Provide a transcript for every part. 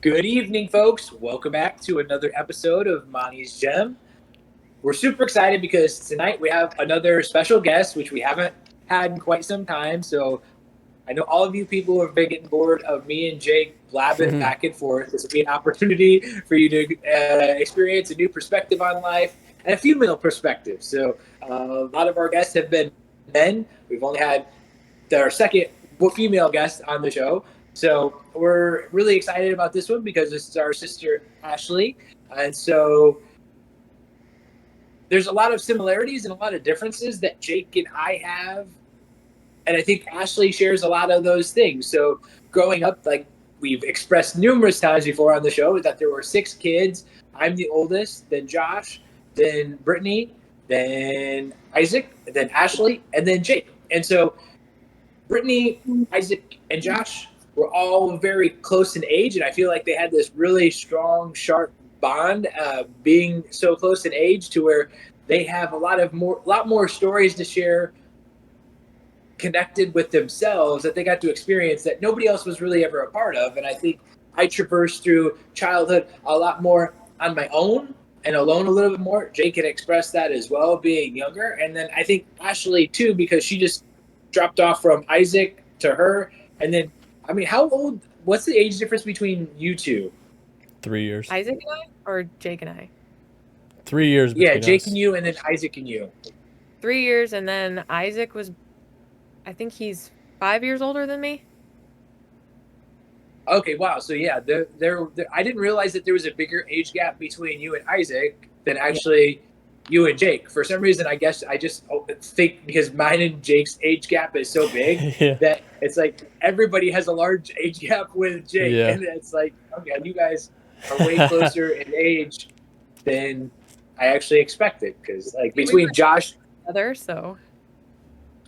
Good evening, folks. Welcome back to another episode of Monte's Gem. We're super excited because tonight we have another special guest, which we haven't had in quite some time. So I know all of you people have been getting bored of me and Jake blabbing back and forth. This will be an opportunity for you to experience a new perspective on life and a female perspective. So a lot of our guests have been men. We've only had our second female guest on the show. So we're really excited about this one because this is our sister Ashley. And so there's a lot of similarities and a lot of differences that Jake and I have. And I think Ashley shares a lot of those things. So growing up, like we've expressed numerous times before on the show, that there were 6 kids. I'm the oldest, then Josh, then Brittany, then Isaac, then Ashley, and then Jake. And so Brittany, Isaac, and Josh were all very close in age, and I feel like they had this really strong, sharp bond, being so close in age, to where they have a lot more stories to share, connected with themselves, that they got to experience that nobody else was really ever a part of. And I think I traversed through childhood a lot more on my own and alone a little bit more. Jake can express that as well, being younger, and then I think Ashley too, because she just dropped off from Isaac to her. And then, I mean, what's the age difference between you two? 3 years. Isaac and I, or Jake and I? 3 years between Jake us. and you, and then Isaac and you. 3 years, and then Isaac was, I think he's 5 years older than me. Okay, wow. So yeah, I didn't realize that there was a bigger age gap between you and Isaac than actually you and Jake. For some reason, I guess I just think because mine and Jake's age gap is so big that it's like everybody has a large age gap with Jake. Yeah. And it's like, okay, you guys are way closer in age than I actually expected. Because like between Josh, so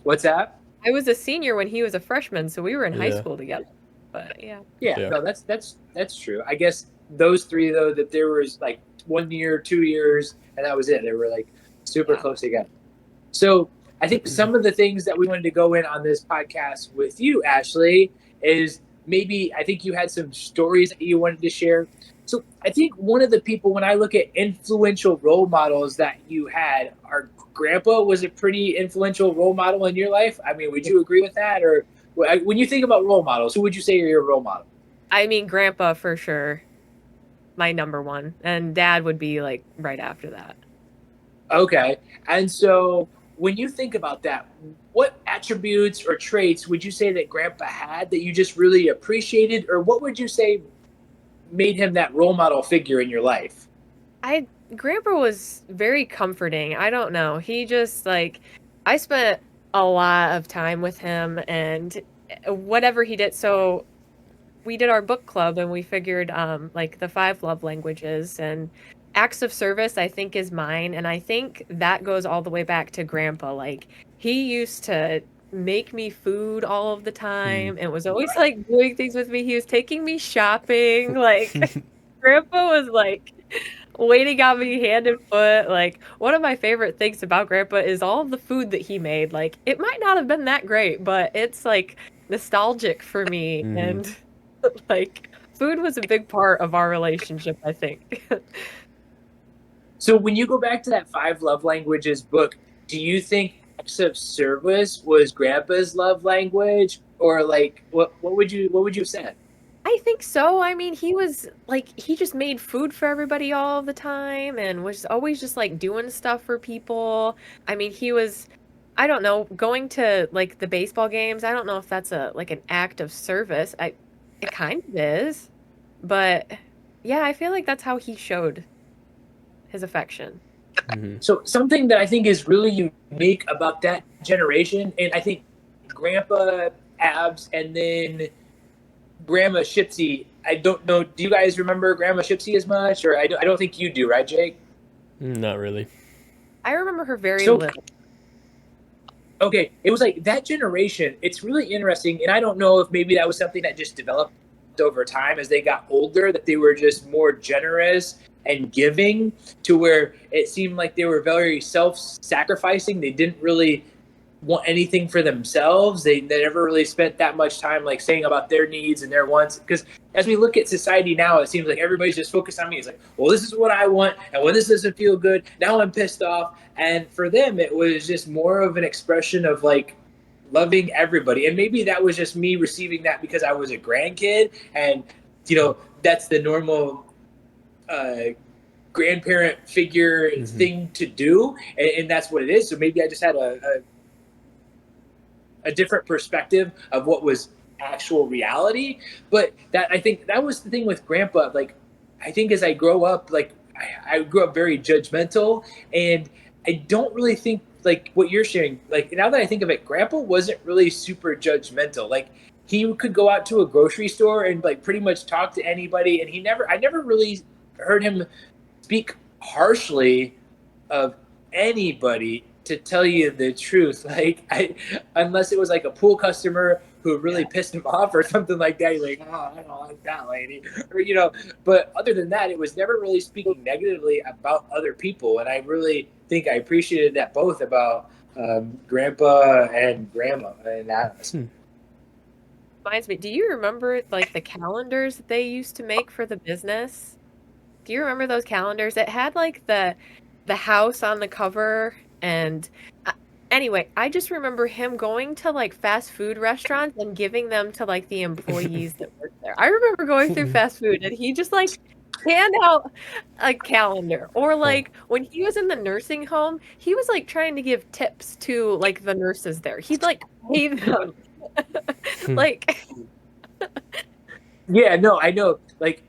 what's that? I was a senior when he was a freshman, so we were in high school together. But yeah, no, that's true. I guess those three, though, that there was like 1 year, 2 years, and that was it. They were like super close together. So I think some of the things that we wanted to go in on this podcast with you, Ashley, is maybe I think you had some stories that you wanted to share. So I think one of the people, when I look at influential role models that you had, our grandpa was a pretty influential role model in your life. I mean, would you agree with that? Or when you think about role models, who would you say are your role model? I mean, grandpa for sure, my number one, and dad would be like right after that. Okay. And so when you think about that, what attributes or traits would you say that grandpa had that you just really appreciated? Or what would you say made him that role model figure in your life? Grandpa was very comforting. I don't know. He just I spent a lot of time with him and whatever he did. So we did our book club and we figured the 5 love languages, and acts of service I think is mine, and I think that goes all the way back to grandpa. Like he used to make me food all of the time and was always doing things with me. He was taking me shopping. Grandpa was waiting on me hand and foot. One of my favorite things about grandpa is all the food that he made. It might not have been that great, but it's nostalgic for me. And food was a big part of our relationship, I think. So when you go back to that 5 love languages book, do you think acts of service was grandpa's love language, or what would you have said? I think so. I mean, he was he just made food for everybody all the time and was always just doing stuff for people. I mean, he was, I don't know, going to the baseball games. I don't know if that's an act of service. It kind of is, but yeah, I feel like that's how he showed his affection. So something that I think is really unique about that generation, and I think Grandpa Abbs and then Grandma Shipsy, I don't know, do you guys remember Grandma Shipsy as much? Or I don't think you do, right, Jake? Not really. I remember her very little. Okay, it was that generation, it's really interesting, and I don't know if maybe that was something that just developed over time as they got older, that they were just more generous and giving, to where it seemed like they were very self-sacrificing. They didn't really want anything for themselves. They never really spent that much time like saying about their needs and their wants. Because as we look at society now, it seems like everybody's just focused on me. It's like, well, this is what I want, and when this doesn't feel good, now I'm pissed off. And for them, it was just more of an expression of like loving everybody. And maybe that was just me receiving that because I was a grandkid, and that's the normal grandparent figure thing to do, and that's what it is. So maybe I just had a different perspective of what was actual reality. But that, I think that was the thing with Grandpa. Like, I think as I grow up, like I grew up very judgmental, and I don't really think like what you're sharing. Like, now that I think of it, Grandpa wasn't really super judgmental. Like, he could go out to a grocery store and like pretty much talk to anybody, and I never really heard him speak harshly of anybody, to tell you the truth. Like, unless it was like a pool customer who really pissed him off or something like that, you're like, oh, I don't like that lady, or but other than that, it was never really speaking negatively about other people. And I really think I appreciated that both about Grandpa and Grandma, and that Reminds me, do you remember like the calendars that they used to make for the business? Do you remember those calendars? It had like the house on the cover, and anyway, I just remember him going to like fast food restaurants and giving them to like the employees that worked there. I remember going through fast food and he just like hand out a calendar. Or like when he was in the nursing home, he was like trying to give tips to like the nurses there. He'd like pay them. Like yeah, no, I know. Like,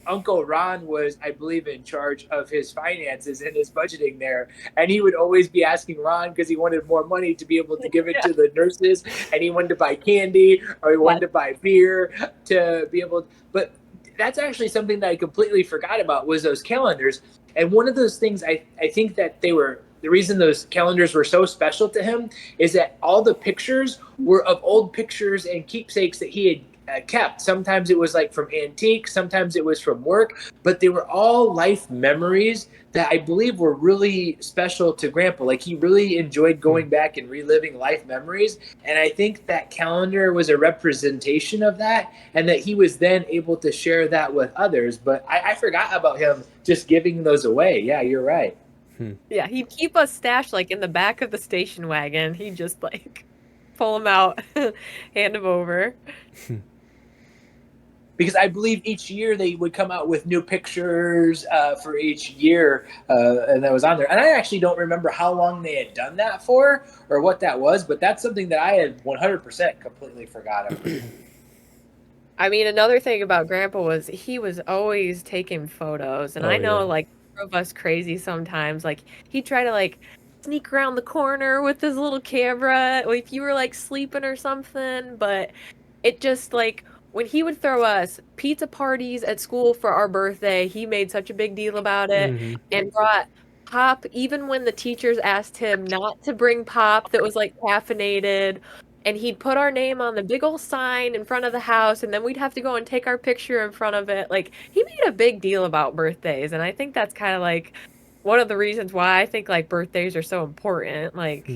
Uncle Ron was, I believe, in charge of his finances and his budgeting there. And he would always be asking Ron because he wanted more money to be able to give it to the nurses. And he wanted to buy candy, or he wanted to buy beer to be able to. But that's actually something that I completely forgot about, was those calendars. And one of those things I think that the reason those calendars were so special to him is that all the pictures were of old pictures and keepsakes that he had kept. Sometimes it was like from antique, sometimes it was from work, but they were all life memories that I believe were really special to Grandpa. Like, he really enjoyed going back and reliving life memories, and I think that calendar was a representation of that, and that he was then able to share that with others. But I forgot about him just giving those away. Yeah, you're right. Yeah, he'd keep us stashed like in the back of the station wagon. He'd just like pull them out, hand them over. Because I believe each year they would come out with new pictures for each year, and that was on there. And I actually don't remember how long they had done that for or what that was, but that's something that I had 100% completely forgot about. I mean, another thing about Grandpa was he was always taking photos, and I know like drove us crazy sometimes. Like, he'd try to like sneak around the corner with his little camera if you were like sleeping or something, but it just like, when he would throw us pizza parties at school for our birthday, he made such a big deal about it and brought pop even when the teachers asked him not to bring pop that was like caffeinated. And he'd put our name on the big old sign in front of the house, and then we'd have to go and take our picture in front of it. Like, he made a big deal about birthdays, and I think that's kind of like one of the reasons why I think like birthdays are so important. Like,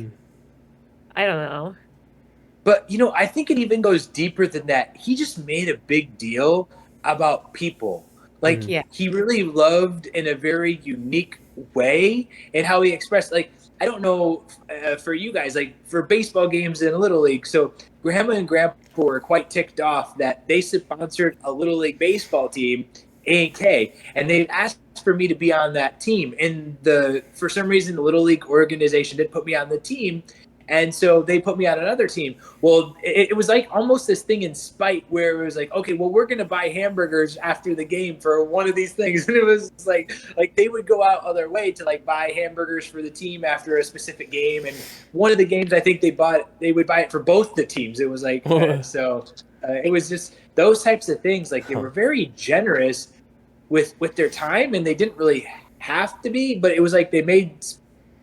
I don't know. But, I think it even goes deeper than that. He just made a big deal about people. Like, he really loved in a very unique way, and how he expressed, like, I don't know for you guys, like for baseball games in Little League. So Grandma and Grandpa were quite ticked off that they sponsored a Little League baseball team, A&K, and they asked for me to be on that team. And for some reason, the Little League organization did put me on the team. And so they put me on another team. Well, it was like almost this thing in spite, where it was like, okay, well, we're going to buy hamburgers after the game for one of these things. And it was like they would go out of their way to like buy hamburgers for the team after a specific game. And one of the games, I think they would buy it for both the teams. It was like, it was just those types of things. Like, they were very generous with their time, and they didn't really have to be, but it was like they made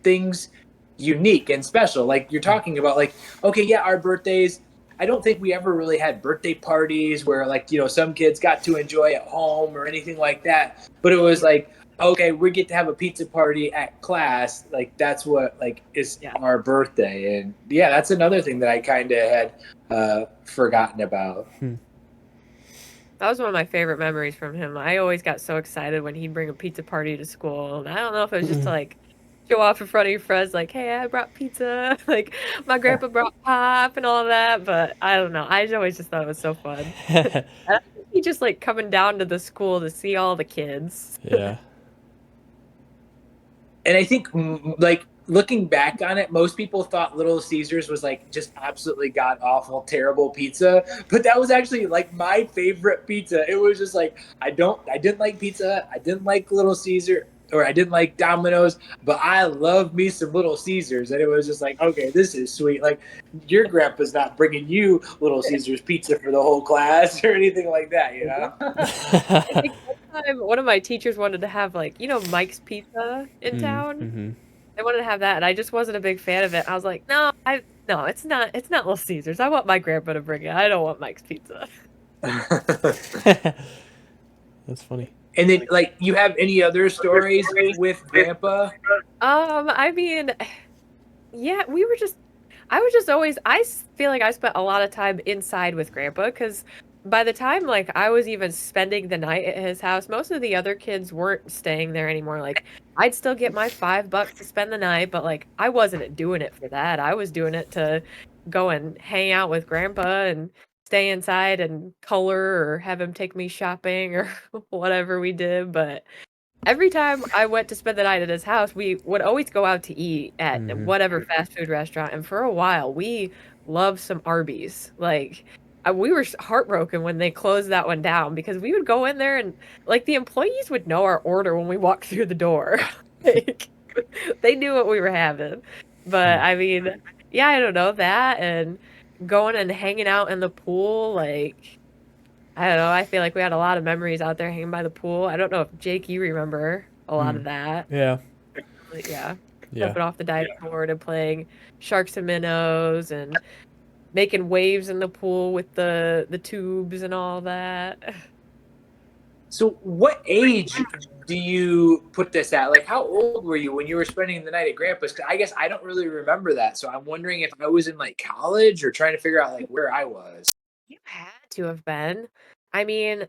things unique and special. Like you're talking about, like, okay, yeah, our birthdays, I don't think we ever really had birthday parties where, like, some kids got to enjoy at home or anything like that. But it was like, okay, we get to have a pizza party at class. Like that's what like is our birthday, and yeah, that's another thing that I kind of had forgotten about. That was one of my favorite memories from him. I always got so excited when he'd bring a pizza party to school, and I don't know if it was just to like show off in front of your friends, like, "Hey, I brought pizza." Like my grandpa brought pop and all that, but I don't know. I always just thought it was so fun. He just like coming down to the school to see all the kids. Yeah. And I think like looking back on it, most people thought Little Caesars was like just absolutely god awful, terrible pizza. But that was actually like my favorite pizza. It was just like I didn't like pizza. I didn't like Little Caesar, or I didn't like Domino's, but I love me some Little Caesars, and it was just like, okay, this is sweet. Like your grandpa's not bringing you Little Caesars pizza for the whole class or anything like that, you know. I think one time one of my teachers wanted to have like, Mike's Pizza in town. Mm-hmm. They wanted to have that, and I just wasn't a big fan of it. I was like, no, it's not Little Caesars. I want my grandpa to bring it. I don't want Mike's Pizza. That's funny. And then, like, you have any other stories with Grandpa? I mean, yeah, I was just always, I feel like I spent a lot of time inside with Grandpa, because by the time, like, I was even spending the night at his house, most of the other kids weren't staying there anymore. Like, I'd still get my $5 to spend the night, but, like, I wasn't doing it for that. I was doing it to go and hang out with Grandpa and stay inside and color or have him take me shopping or whatever we did. But every time I went to spend the night at his house, we would always go out to eat at whatever fast food restaurant. And for a while, we loved some Arby's. Like, we were heartbroken when they closed that one down, because we would go in there and, like, the employees would know our order when we walked through the door. Like, they knew what we were having. But, I mean, yeah, I don't know, that and going and hanging out in the pool, like, I don't know. I feel like we had a lot of memories out there hanging by the pool. I don't know if Jake, you remember a lot of that. Yeah. But yeah. Yeah. Jumping off the diving board and playing sharks and minnows and making waves in the pool with the tubes and all that. So, what age do you put this at? Like, how old were you when you were spending the night at Grandpa's? 'Cause I guess I don't really remember that. So, I'm wondering if I was in like college or trying to figure out like where I was. You had to have been. I mean,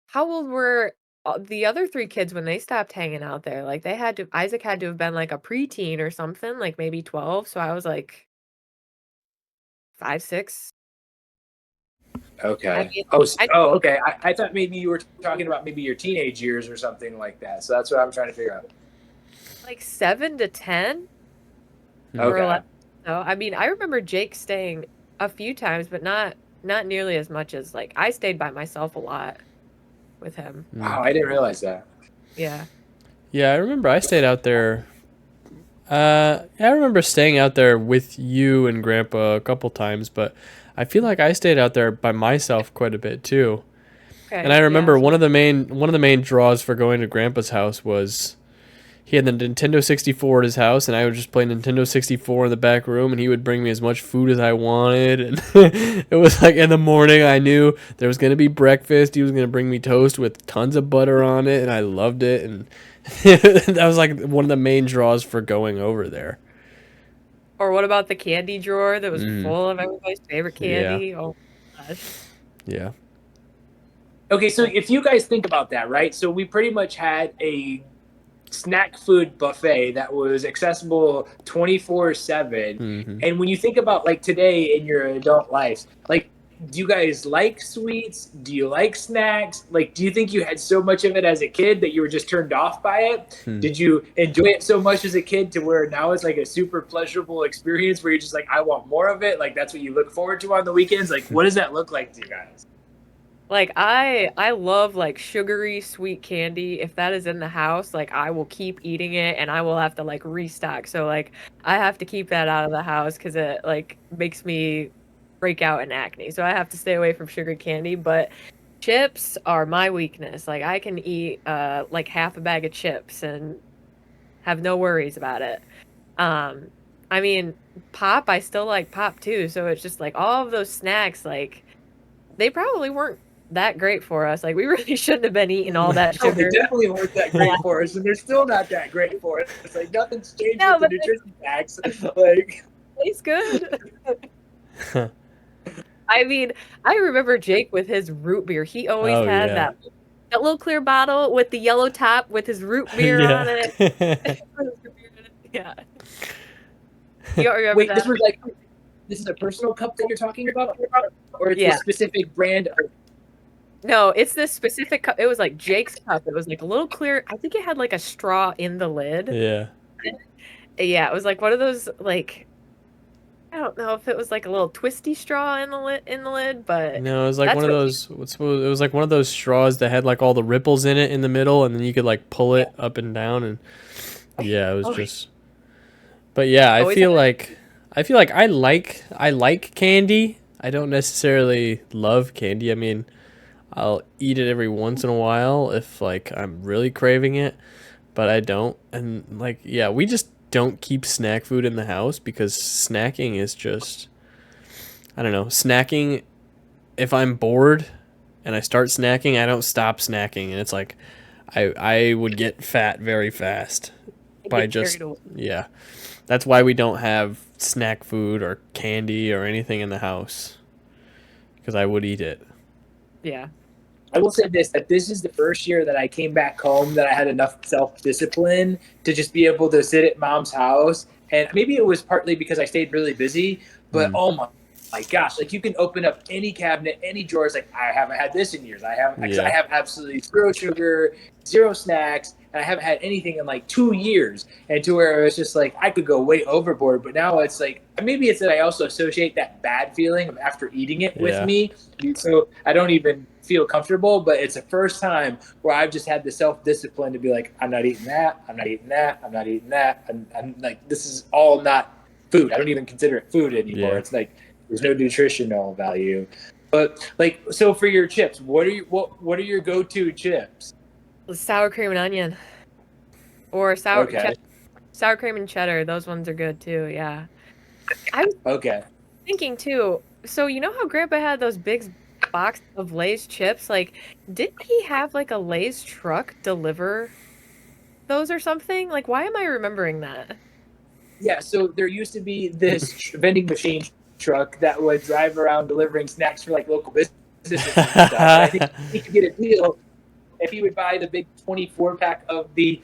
how old were the other three kids when they stopped hanging out there? Like, Isaac had to have been like a preteen or something, like maybe 12. So I was like 5, 6. Okay. I mean, Okay. I thought maybe you were talking about maybe your teenage years or something like that. So that's what I'm trying to figure out. like 7 to 10 or Okay. 11. So, I mean, I remember Jake staying a few times, but not nearly as much as, like, I stayed by myself a lot with him. Wow, I didn't realize that. Yeah. Yeah, I remember I stayed out there. I remember staying out there with you and Grandpa a couple times, but I feel like I stayed out there by myself quite a bit too. Okay. And I remember one of the main draws for going to Grandpa's house was he had the Nintendo 64 at his house, and I would just play Nintendo 64 in the back room, and he would bring me as much food as I wanted. And it was like in the morning, I knew there was going to be breakfast. He was going to bring me toast with tons of butter on it, and I loved it. And that was like one of the main draws for going over there. Or what about the candy drawer that was full of everybody's favorite candy? Yeah. Oh my gosh. Yeah. Okay, so if you guys think about that, right? So we pretty much had a snack food buffet that was accessible 24/7. And when you think about like today in your adult lives, like, do you guys like sweets? Do you like snacks? Like, do you think you had so much of it as a kid that you were just turned off by it? Did you enjoy it so much as a kid to where now it's like a super pleasurable experience where you're just like, I want more of it? Like, that's what you look forward to on the weekends? Like, what does that look like to you guys? Like, I love, like, sugary sweet candy. If that is in the house, like, I will keep eating it, and I will have to, like, restock. So, like, I have to keep that out of the house because it, like, makes me break out in acne. So I have to stay away from sugar candy. But chips are my weakness. Like, I can eat, like, half a bag of chips and have no worries about it. I mean, pop, I still like pop, too. So it's just, like, all of those snacks, like, they probably weren't that great for us. Like we really shouldn't have been eating all that No, they sugar. definitely weren't that great for us, and they're still not that great for us. It's like nothing's changed No, with the but nutrition facts. Like, it tastes good. I mean, I remember Jake with his root beer. He always Oh had yeah. that little clear bottle with the yellow top with his root beer on Yeah. it. Yeah. You don't remember wait, that? this is a personal cup that you're talking about, or it's a Yeah. specific brand? No, it's this specific cup. It was like Jake's cup. It was like a little clear. I think it had like a straw in the lid. Yeah. Yeah, it was like one of those like I don't know if it was like a little twisty straw in the lid, but No, it was like that's one of what those. It was like one of those straws that had like all the ripples in it in the middle, and then you could like pull it up and down, and yeah, it was oh, just. But yeah, always had I feel like I like candy. I don't necessarily love candy. I mean, I'll eat it every once in a while if like I'm really craving it, but I don't. And like yeah, we just don't keep snack food in the house because snacking is just I don't know. Snacking if I'm bored and I start snacking, I don't stop snacking and it's like I would get fat very fast by get just carried away. yeah. That's why we don't have snack food or candy or anything in the house because I would eat it. Yeah. I will say this: that this is the first year that I came back home that I had enough self-discipline to just be able to sit at mom's house. And maybe it was partly because I stayed really busy, but Mm. oh my gosh, like you can open up any cabinet, any drawers. Like I haven't had this in years. I haven't because I Yeah. have absolutely zero sugar, zero snacks, and I haven't had anything in like 2 years. And to where it's just like I could go way overboard, but now it's like maybe it's that I also associate that bad feeling of after eating it with Yeah. me, so I don't even feel comfortable. But it's the first time where I've just had the self-discipline to be like, I'm not eating that, I'm not eating that, I'm not eating that. I'm like, this is all not food. I don't even consider it food anymore. Yeah. It's like there's no nutritional value. But like, so for your chips, what are your go-to chips? Sour cream and onion. Or Okay. sour cream and cheddar. Those ones are good too. Yeah. I was Okay. thinking too. So you know how Grandpa had those big box of Lay's chips? Like, didn't he have like a Lay's truck deliver those or something? Like, why am I remembering that? Yeah, so there used to be this vending machine truck that would drive around delivering snacks for like local businesses and stuff. And I think he could get a deal if he would buy the big 24 pack of the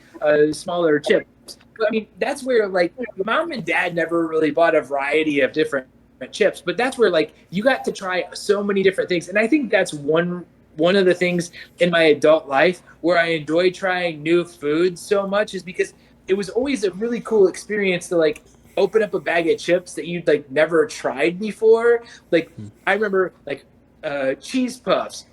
smaller chips. But I mean, that's where like mom and dad never really bought a variety of different chips, but that's where like you got to try so many different things. And I think that's one of the things in my adult life where I enjoy trying new foods so much is because it was always a really cool experience to like open up a bag of chips that you'd like never tried before. Like I remember like cheese puffs,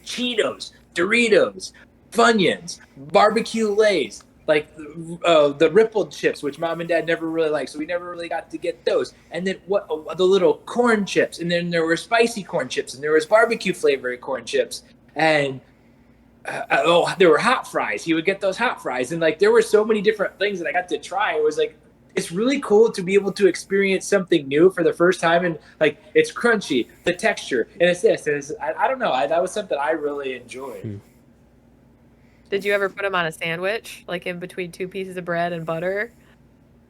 Cheetos, Doritos, Funyuns, barbecue Lays, like the rippled chips, which mom and dad never really liked, so we never really got to get those. And then the little corn chips, and then there were spicy corn chips, and there was barbecue flavored corn chips, and there were hot fries. He would get those hot fries, and like there were so many different things that I got to try. It was like it's really cool to be able to experience something new for the first time, and like it's crunchy, the texture, and it's this. And I don't know. That was something I really enjoyed. Did you ever put them on a sandwich, like in between two pieces of bread and butter?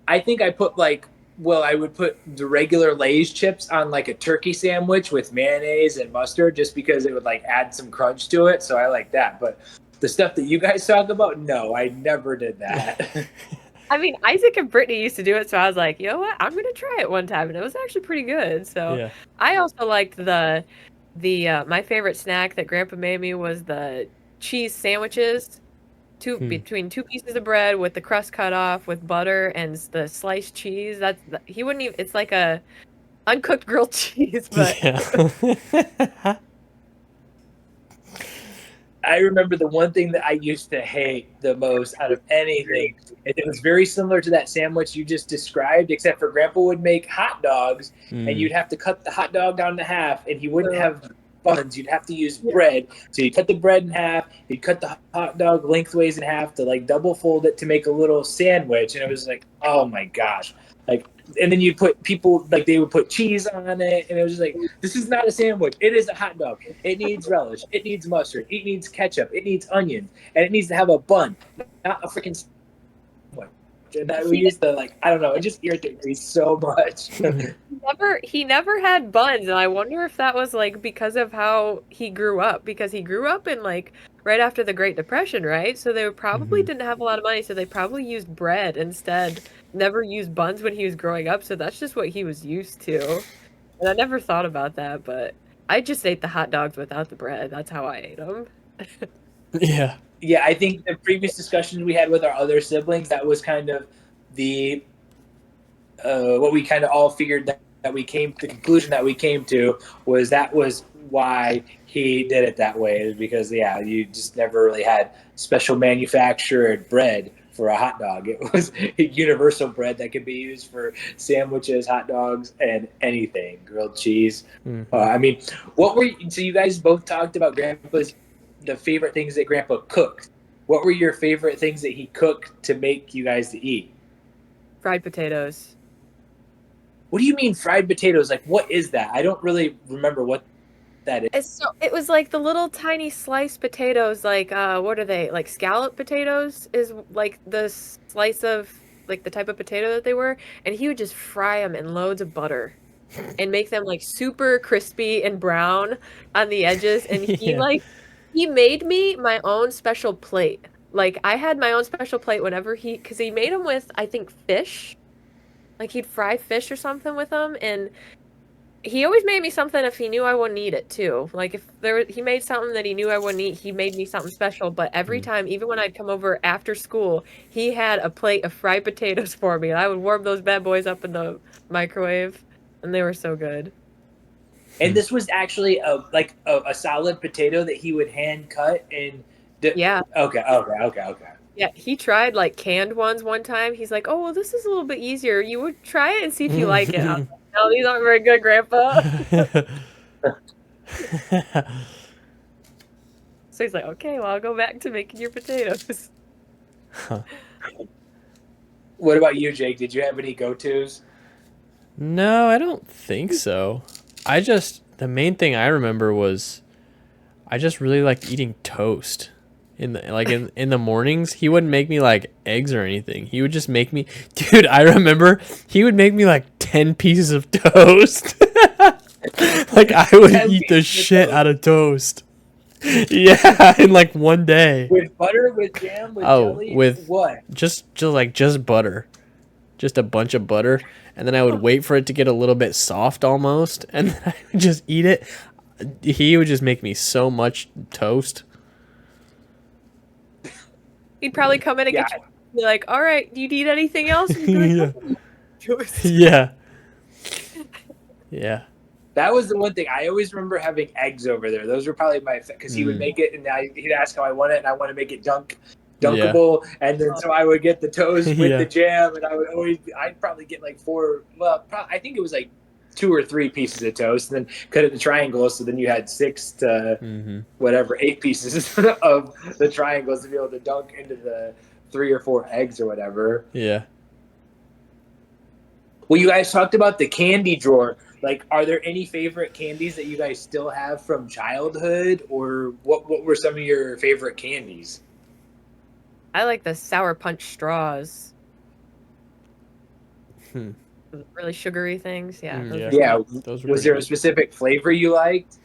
I think I put I would put the regular Lay's chips on like a turkey sandwich with mayonnaise and mustard just because it would like add some crunch to it. So I like that. But the stuff that you guys talk about, no, I never did that. I mean, Isaac and Brittany used to do it, so I was like, you know what? I'm gonna try it one time, and it was actually pretty good. So Yeah. I also liked the my favorite snack that Grandpa made me was the cheese sandwiches, between two pieces of bread with the crust cut off with butter and the sliced cheese. He wouldn't even. It's like a uncooked grilled cheese, but Yeah. I remember the one thing that I used to hate the most out of anything, and it was very similar to that sandwich you just described, except for Grandpa would make hot dogs, and you'd have to cut the hot dog down to half, and he wouldn't have buns. You'd have to use bread. So you cut the bread in half, you'd cut the hot dog lengthways in half to like double fold it to make a little sandwich, and it was like, oh my gosh, like and then you put people like they would put cheese on it, and it was just like, this is not a sandwich. It is a hot dog. It needs relish. It needs mustard. It needs ketchup. It needs onions, and it needs to have a bun, not a freaking sandwich. And that we used to like, I don't know. It just irritated me so much. He never had buns, and I wonder if that was like because of how he grew up. Because he grew up in like right after the Great Depression, right? So they probably didn't have a lot of money, so they probably used bread instead. Never used buns when he was growing up, so that's just what he was used to. And I never thought about that, but I just ate the hot dogs without the bread. That's how I ate them. Yeah. Yeah, I think the previous discussions we had with our other siblings, that was kind of the what we kind of all figured that we came the conclusion that we came to was why he did it that way, is because you just never really had special manufactured bread for a hot dog. It was universal bread that could be used for sandwiches, hot dogs, and anything, grilled cheese. I mean, so you guys both talked about the favorite things that Grandpa cooked. What were your favorite things that he cooked to make you guys to eat? Fried potatoes. What do you mean fried potatoes? Like, what is that? I don't really remember what that is. It was like the little tiny sliced potatoes, like what are they? Like scallop potatoes is like the slice of like the type of potato that they were, and he would just fry them in loads of butter and make them like super crispy and brown on the edges, and he made me my own special plate. Like I had my own special plate whenever because he made them with, I think, fish. Like he'd fry fish or something with them, and he always made me something if he knew I wouldn't eat it too. Like if he made something that he knew I wouldn't eat, he made me something special. But every time, even when I'd come over after school, he had a plate of fried potatoes for me, and I would warm those bad boys up in the microwave, and they were so good. And this was actually a solid potato that he would hand cut and. Yeah. Okay. Yeah, he tried like canned ones one time. He's like, "Oh, well, this is a little bit easier. You would try it and see if you like it." I was like, "No, these aren't very good, Grandpa." So he's like, "Okay, well, I'll go back to making your potatoes." Huh. What about you, Jake? Did you have any go-tos? No, I don't think so. The main thing I remember was I just really liked eating toast. In the mornings, he wouldn't make me like eggs or anything. He would just make me, dude. I remember he would make me like 10 pieces of toast. Like I would eat the shit out of toast. Yeah, in like one day. With butter, with jam, with jelly, with what? Just butter, just a bunch of butter, and then I would wait for it to get a little bit soft almost, and then I would just eat it. He would just make me so much toast. He'd probably come in and get you, be like, "All right, do you need anything else?" Yeah. Yeah. That was the one thing. I always remember having eggs over there. Those were probably because he would make it, and he'd ask how I want it, and I want to make it dunkable, and then so I would get the toast with the jam, and I'd probably get like I think it was like 2 or 3 pieces of toast, and then cut it in triangles. So then you had 6 to 8 pieces of the triangles to be able to dunk into the 3 or 4 eggs or whatever. Yeah. Well, you guys talked about the candy drawer. Like, are there any favorite candies that you guys still have from childhood, or what were some of your favorite candies? I like the Sour Punch straws. Really sugary things, yeah. Those was there a specific flavor you liked?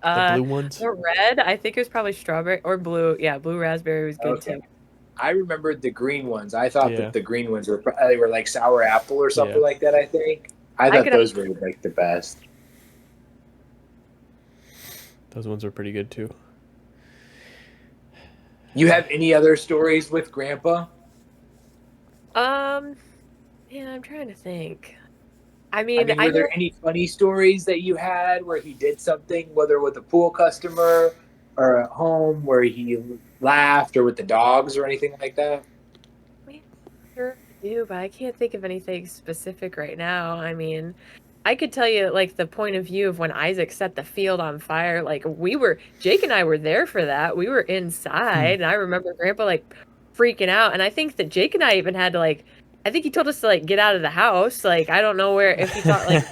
The blue ones? The red, I think it was probably strawberry or blue. Yeah, blue raspberry was good too. I remembered the green ones. I thought that the green ones were like sour apple or something like that. I think I thought those were like the best. Those ones were pretty good too. You have any other stories with Grandpa? Yeah, I'm trying to think. I mean, were there any funny stories that you had where he did something, whether with a pool customer or at home, where he laughed, or with the dogs or anything like that? I sure do, but I can't think of anything specific right now. I mean, I could tell you like the point of view of when Isaac set the field on fire. Like Jake and I were there for that. We were inside, and I remember Grandpa like freaking out, and I think that Jake and I even had to like I think he told us to like get out of the house. Like I don't know where if he thought like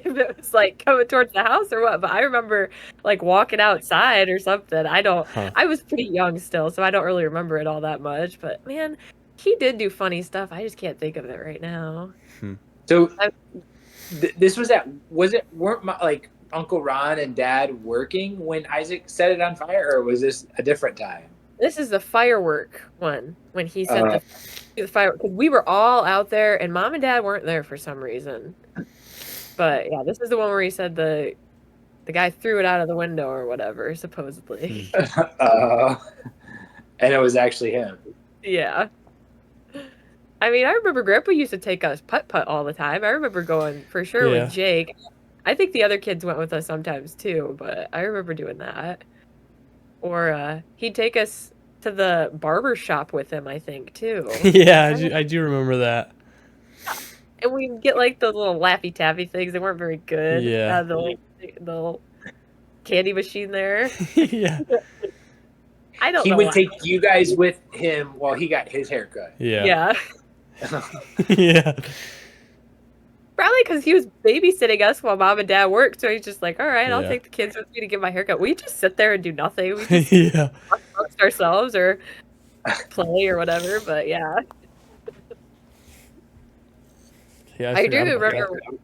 if it was like coming towards the house or what, but I remember like walking outside or something. Huh. I was pretty young still, so I don't really remember it all that much. But man, he did do funny stuff. I just can't think of it right now. So I- this weren't like Uncle Ron and Dad working when Isaac set it on fire, or was this a different time? This is the firework one when he set Uh, the firework. Because we were all out there, and Mom and Dad weren't there for some reason. But yeah, this is the one where he said the guy threw it out of the window or whatever, supposedly. And it was actually him. Yeah. I mean, I remember Grandpa used to take us putt-putt all the time. I remember going for sure Yeah. with Jake. I think the other kids went with us sometimes too, but I remember doing that. Or he'd take us to the barber shop with him, I think, too. Yeah, I do remember that. And we'd get like those little Laffy Taffy things. They weren't very good. Yeah. The little candy machine there. Yeah. I don't He know would why. take you guys with him while he got his haircut. Yeah. Yeah. Yeah. Probably because he was babysitting us while Mom and Dad worked. So he's just like, all right, I'll Yeah. take the kids with me to get my haircut. We just sit there and do nothing. We just Yeah. talk amongst ourselves or play or whatever. But yeah. Yeah. I do forgot about that.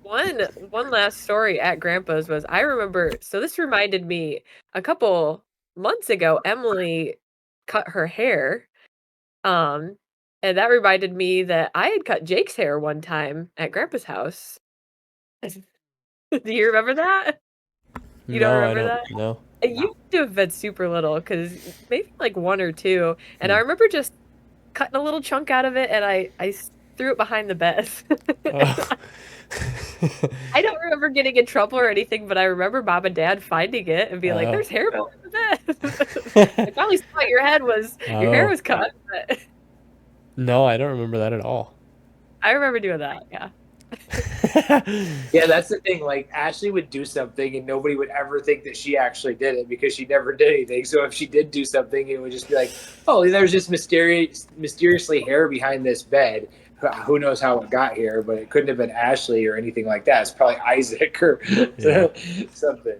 remember one last story at Grandpa's was I remember, so this reminded me a couple months ago, Emily cut her hair. And that reminded me that I had cut Jake's hair one time at Grandpa's house. Do you remember that? You don't No, I remember don't. that? No. And you had to have been super little because maybe like one or two. And I Hmm. remember just cutting a little chunk out of it and I threw it behind the bed. Oh. I don't remember getting in trouble or anything, but I remember Mom and Dad finding it and being like, Oh. "There's hair behind the bed." I probably saw your hair was Oh. cut, but No, I don't remember that at all. I remember doing that. Yeah. Yeah, that's the thing. Like Ashley would do something, and nobody would ever think that she actually did it because she never did anything. So if she did do something, it would just be like, "Oh, there's just mysteriously hair behind this bed. Who knows how it got here? But it couldn't have been Ashley or anything like that. It's probably Isaac or Yeah. something."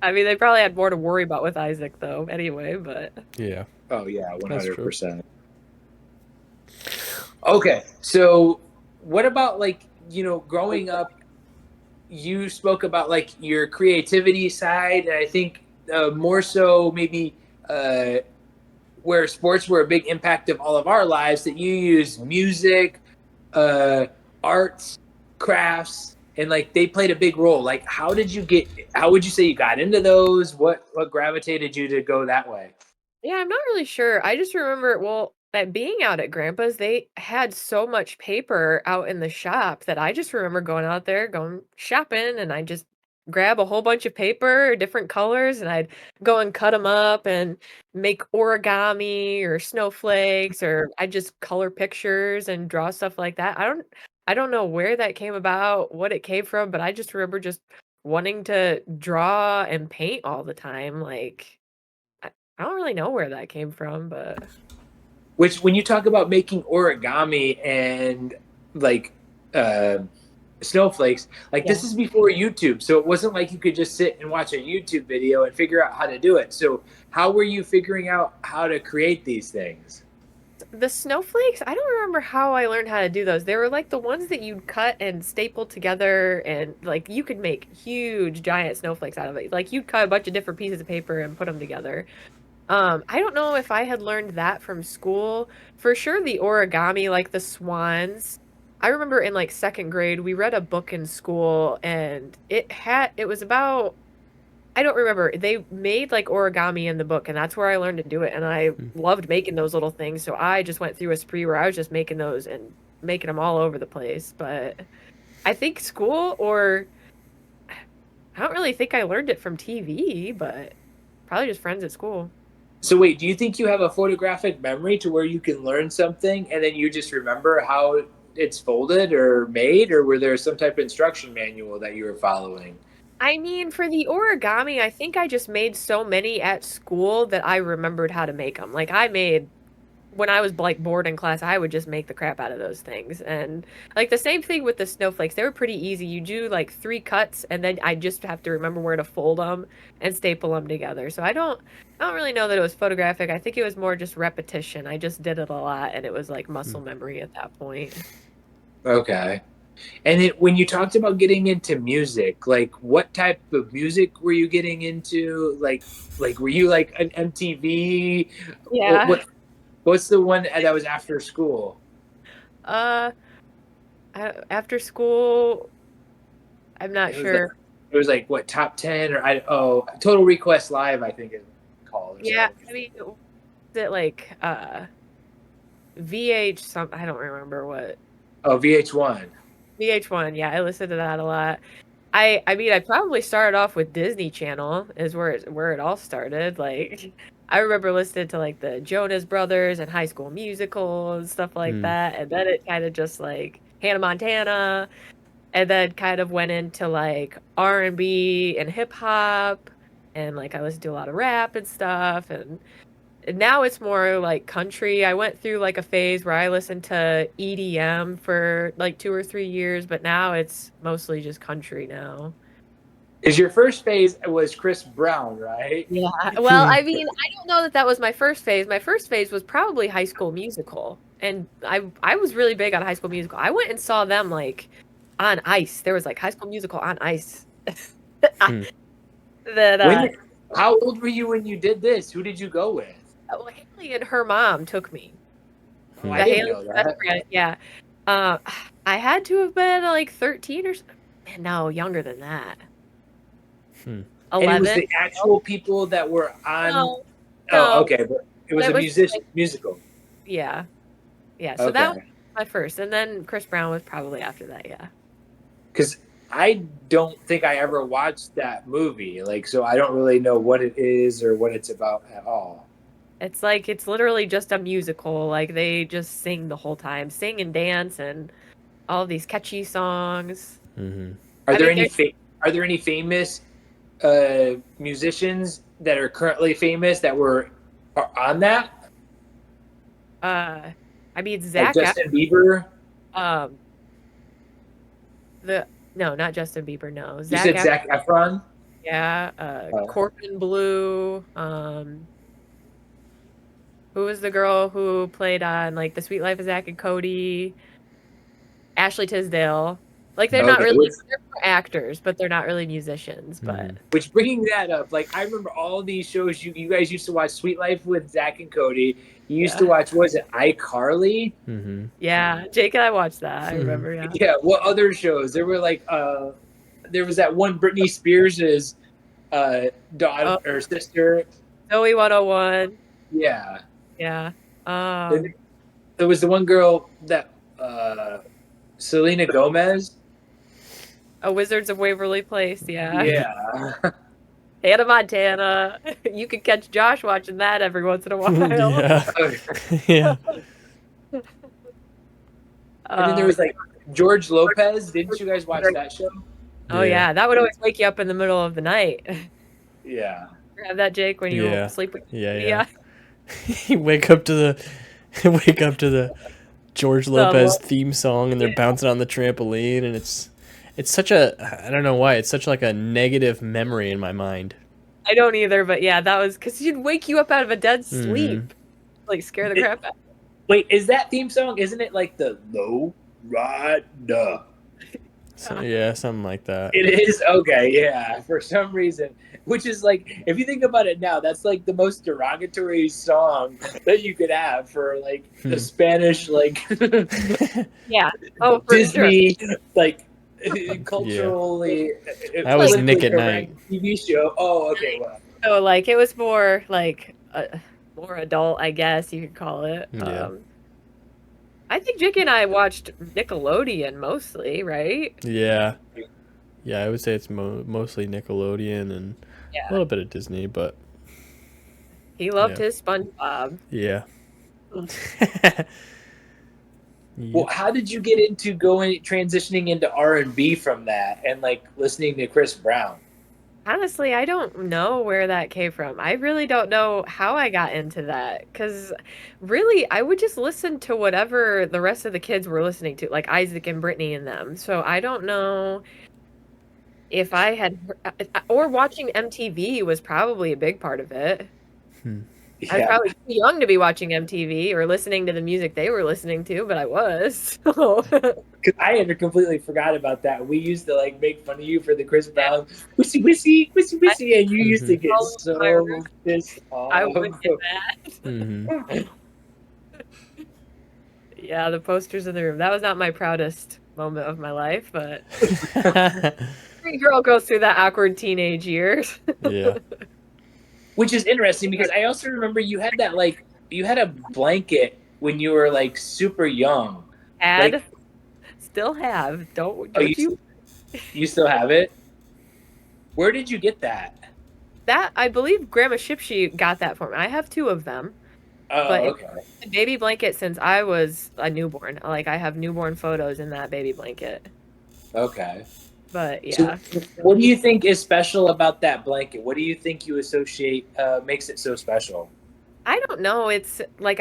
I mean, they probably had more to worry about with Isaac, though. Anyway, but Yeah. Oh yeah, That's true. 100%. Okay, so what about like growing up? You spoke about like your creativity side, and I think more so maybe where sports were a big impact of all of our lives. That you use music, arts, crafts, and like they played a big role. Like, how did you get? How would you say you got into those? What gravitated you to go that way? yeah, I'm not really sure. I just remember, well, that being out at Grandpa's, they had so much paper out in the shop that I just remember going out there, going shopping, and I just grab a whole bunch of paper, different colors, and I'd go and cut them up and make origami or snowflakes, or I'd just color pictures and draw stuff like that. I don't know where that came about, what it came from, but I just remember just wanting to draw and paint all the time. Like, I don't really know where that came from, but Which, when you talk about making origami and like snowflakes, like this yeah. is before YouTube, so it wasn't like you could just sit and watch a YouTube video and figure out how to do it. So how were you figuring out how to create these things? The snowflakes, I don't remember how I learned how to do those. They were like the ones that you'd cut and staple together, and like you could make huge giant snowflakes out of it. Like you'd cut a bunch of different pieces of paper and put them together. I don't know if I had learned that from school. For sure, the origami, like the swans. I remember in like second grade, we read a book in school, and it was about, I don't remember. They made like origami in the book, and that's where I learned to do it. And I loved making those little things. So I just went through a spree where I was just making those and making them all over the place. But I think school, or I don't really think I learned it from TV, but probably just friends at school. So wait, do you think you have a photographic memory to where you can learn something and then you just remember how it's folded or made, or were there some type of instruction manual that you were following? I mean, for the origami, I think I just made so many at school that I remembered how to make them. Like I made when I was like bored in class, I would just make the crap out of those things. And like the same thing with the snowflakes, they were pretty easy. You do like 3 cuts, and then I just have to remember where to fold them and staple them together. So I don't really know that it was photographic. I think it was more just repetition. I just did it a lot, and it was like muscle memory at that point. Okay. And then when you talked about getting into music, like what type of music were you getting into? Like were you like an MTV? Yeah. What's the one that was after school? Uh, After school, I'm not It was like sure. it was like what top 10 or Total Request Live I think it's called or Yeah, something. I mean, was it like VH some I don't remember what. Oh, VH1. VH1, yeah, I listened to that a lot. I mean, I probably started off with Disney Channel is where it all started. Like I remember listening to like the Jonas Brothers and High School Musical and stuff like that, and then it kind of just like Hannah Montana, and then kind of went into like R&B and hip hop, and like I listened to a lot of rap and stuff, and now it's more like country. I went through like a phase where I listened to EDM for like 2 or 3 years, but now it's mostly just country now. Is your first phase was Chris Brown, right? Yeah. Well, I mean, I don't know that that was my first phase. My first phase was probably High School Musical, and I was really big on High School Musical. I went and saw them like on ice. There was like High School Musical on ice. That How old were you when you did this? Who did you go with? well, Haley and her mom took me. Oh, I didn't know that. Yeah. Uh, I had to have been like 13 or man, no, younger than that. 11. And it was the actual people that were on. No, Oh, okay, but it was That a was musical. yeah. Yeah, so that was my first, and then Chris Brown was probably after that, yeah. Because I don't think I ever watched that movie, like, so I don't really know what it is or what it's about at all. It's like it's literally just a musical. Like they just sing the whole time, sing and dance, and all these catchy songs. Are there any famous musicians that are currently famous that were on that? I mean Zach. Like Justin Bieber. No, not Justin Bieber. No, You said Zac Efron. Yeah. Corbin Blue. Who was the girl who played on like The Sweet Life of Zack and Cody? Ashley Tisdale. Like they're not really they're actors, but they're not really musicians. But which, bringing that up, like I remember all these shows you guys used to watch. Sweet Life with Zack and Cody. You used to watch, what was it, iCarly? Yeah, Jake and I watched that. I remember. Yeah. Yeah. What other shows? There were like there was that one Britney Spears's daughter or sister. Zoe 101. Yeah. Yeah. There was the one girl that Selena Gomez. Wizards of Waverly Place. Yeah. Yeah. Hannah Montana. You could catch Josh watching that every once in a while. Yeah. Yeah. And then there was like George Lopez. Didn't you guys watch that show? Oh yeah, that would always wake you up in the middle of the night. Yeah. Have that, Jake, when you sleep with Yeah. You wake up to the George Lopez theme song, and they're bouncing on the trampoline, and it's such a, I don't know why, it's such like a negative memory in my mind. I don't either, but yeah, that was because you'd wake you up out of a dead sleep, like scare the crap out. Wait, is that theme song? Isn't it like the Low Rider? So, yeah, something like that. It is? Okay, yeah. For some reason, which is like, if you think about it now, that's like the most derogatory song that you could have for like the Spanish, like yeah, for Disney, like culturally. That was Nick at Night TV show. Oh, okay. Well. So like it was more like more adult, I guess you could call it. Yeah. I think Jake and I watched Nickelodeon mostly, right? Yeah. Yeah, I would say it's mostly Nickelodeon and a little bit of Disney, but... He loved his SpongeBob. Yeah. Well, how did you get into transitioning into R&B from that and like listening to Chris Brown? Honestly, I don't know where that came from. I really don't know how I got into that. Because really, I would just listen to whatever the rest of the kids were listening to, like Isaac and Brittany and them. So I don't know if I had, or watching MTV was probably a big part of it. I was Yeah, probably too young to be watching MTV or listening to the music they were listening to, but I was. So, because I had completely forgot about that. We used to like make fun of you for the Chris Brown wissy wissy wissy I wissy, and you used to Mhm. get all over my room. so pissed I would off. get that. Mhm. Yeah, the posters in the room. That was not my proudest moment of my life, but every girl goes through that awkward teenage years. Yeah. Which is interesting because I also remember you had that like you had a blanket when you were like super young. Had, Like, still have. Don't oh, don't you? you still have it? Where did you get that? That I believe Grandma Shipshy got that for me. I have two of them, but Oh, it's okay, a baby blanket since I was a newborn. Like I have newborn photos in that baby blanket. okay. But So, yeah. what do you think is special about that blanket? What do you think you associate makes it so special? I don't know. It's like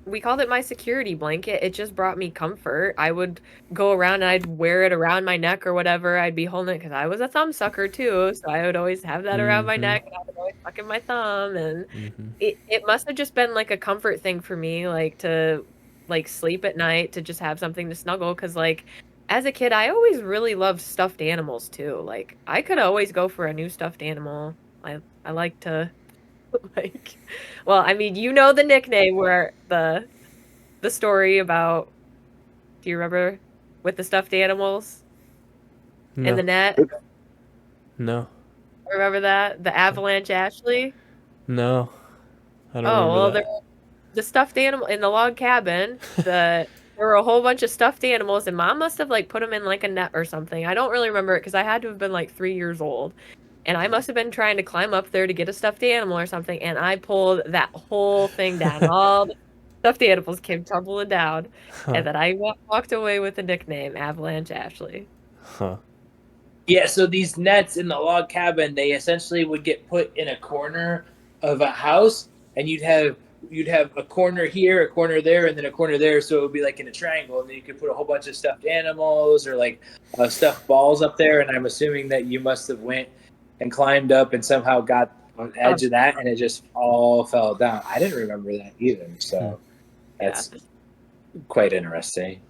we called it my security blanket. It just brought me comfort. I would go around and I'd wear it around my neck or whatever. I'd be holding it because I was a thumb sucker too. So I would always have that around my Mhm. neck and I would always suck in my thumb. And Mhm. it must have just been like a comfort thing for me, like to like sleep at night, to just have something to snuggle. Cause like as a kid, I always really loved stuffed animals too. Like I could always go for a new stuffed animal. I like to like, well, I mean, you know the nickname where the story about, do you remember with the stuffed animals in the No. net? No. Remember that? The Avalanche Ashley? No. I don't Oh, remember well, that. the stuffed animal in the log cabin, there were a whole bunch of stuffed animals and mom must have like put them in like a net or something. I don't really remember it because I had to have been like 3 years old. And I must have been trying to climb up there to get a stuffed animal or something, and I pulled that whole thing down. All the stuffed animals came tumbling down, Huh. and then I walked away with the nickname Avalanche Ashley. Huh. Yeah, so these nets in the log cabin, they essentially would get put in a corner of a house, and you'd have a corner here, a corner there, and then a corner there. So it would be like in a triangle, and then you could put a whole bunch of stuffed animals or like stuffed balls up there. And I'm assuming that you must have went and climbed up and somehow got on the Oh, edge of that, and it just all fell down. I didn't remember that either, Hmm. so yeah. that's quite interesting.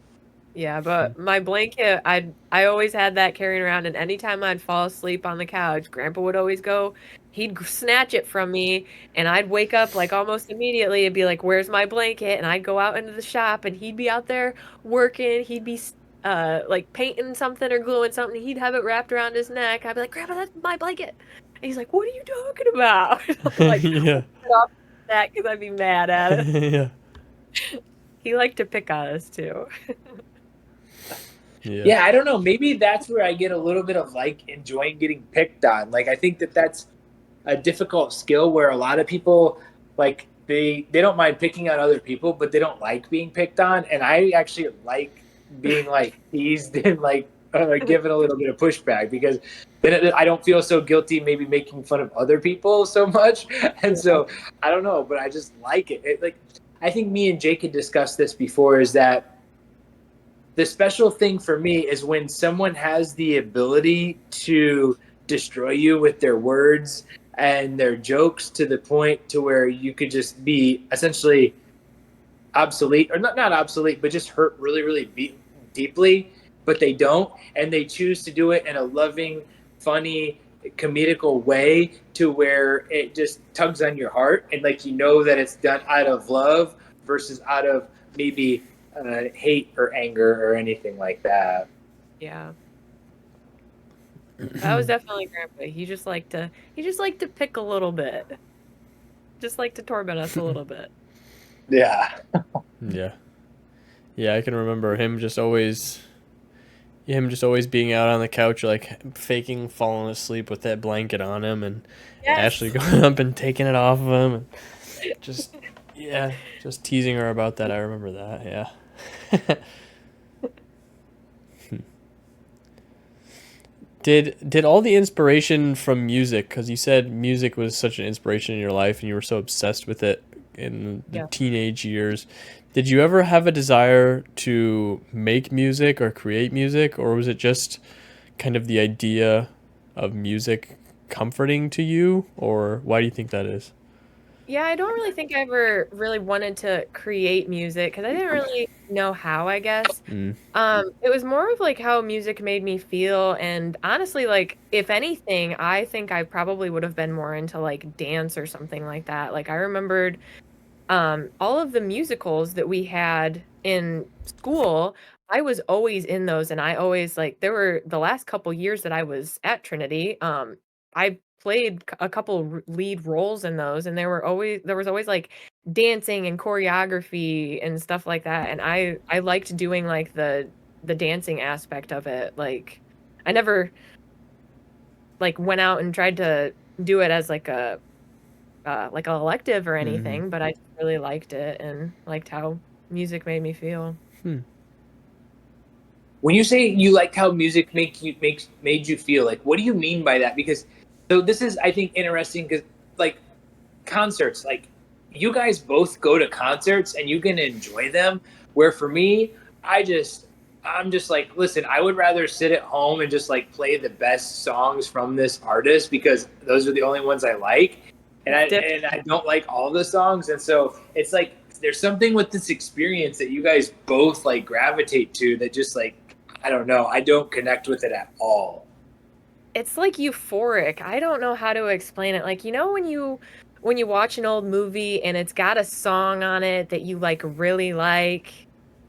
Yeah, but my blanket, I always had that carrying around, and anytime I'd fall asleep on the couch, Grandpa would always go, he'd snatch it from me, and I'd wake up like almost immediately and be like, "Where's my blanket?" And I'd go out into the shop, and he'd be out there working. He'd be like painting something or gluing something. He'd have it wrapped around his neck. I'd be like, "Grandpa, that's my blanket." And he's like, "What are you talking about?" I'm like, Yeah. "Get off that," because I'd be mad at it. Yeah. He liked to pick on us too. Yeah. Yeah, I don't know. Maybe that's where I get a little bit of like enjoying getting picked on. Like I think that that's a difficult skill where a lot of people like they don't mind picking on other people, but they don't like being picked on. And I actually like being like teased and like given a little bit of pushback because then I don't feel so guilty maybe making fun of other people so much. And so I don't know, but I just like it. Like I think me and Jake had discussed this before is that the special thing for me is when someone has the ability to destroy you with their words and their jokes to the point to where you could just be essentially obsolete or not obsolete but just hurt really deeply, but they don't, and they choose to do it in a loving, funny, comedical way to where it just tugs on your heart and like you know that it's done out of love versus out of maybe hate or anger or anything like that. Yeah. That was definitely Grandpa. He just liked to pick a little bit. Just like to torment us a little bit. Yeah. Yeah. Yeah, I can remember him just always being out on the couch like faking falling asleep with that blanket on him and Ashley Yes. going up and taking it off of him and just yeah, just teasing her about that. I remember that. Yeah. Did all the inspiration from music, because you said music was such an inspiration in your life and you were so obsessed with it in the Yeah. teenage years, did you ever have a desire to make music or create music, or was it just kind of the idea of music comforting to you, or why do you think that is? Yeah, I don't really think I ever really wanted to create music because I didn't really know how, I guess. Mm, It was more of like how music made me feel, and honestly, like if anything, I think I probably would have been more into like dance or something like that. Like I remembered all of the musicals that we had in school. I was always in those, and I always like there were the last couple years that I was at Trinity. I played a couple lead roles in those, and there was always like dancing and choreography and stuff like that. And I liked doing like the dancing aspect of it. I never like went out and tried to do it as like an elective or mm-hmm. anything, but I just really liked it and liked how music made me feel. Hmm. When you say you liked how music made you feel, like what do you mean by that? Because so this is, I think, interesting because like concerts, like you guys both go to concerts and you can enjoy them. Where for me, I'm just like, listen, I would rather sit at home and just like play the best songs from this artist because those are the only ones I like. And I don't like all the songs. And so it's like there's something with this experience that you guys both like gravitate to that just like I don't know, I don't connect with it at all. It's like euphoric. I don't know how to explain it. Like, you know when you watch an old movie and it's got a song on it that you like really like,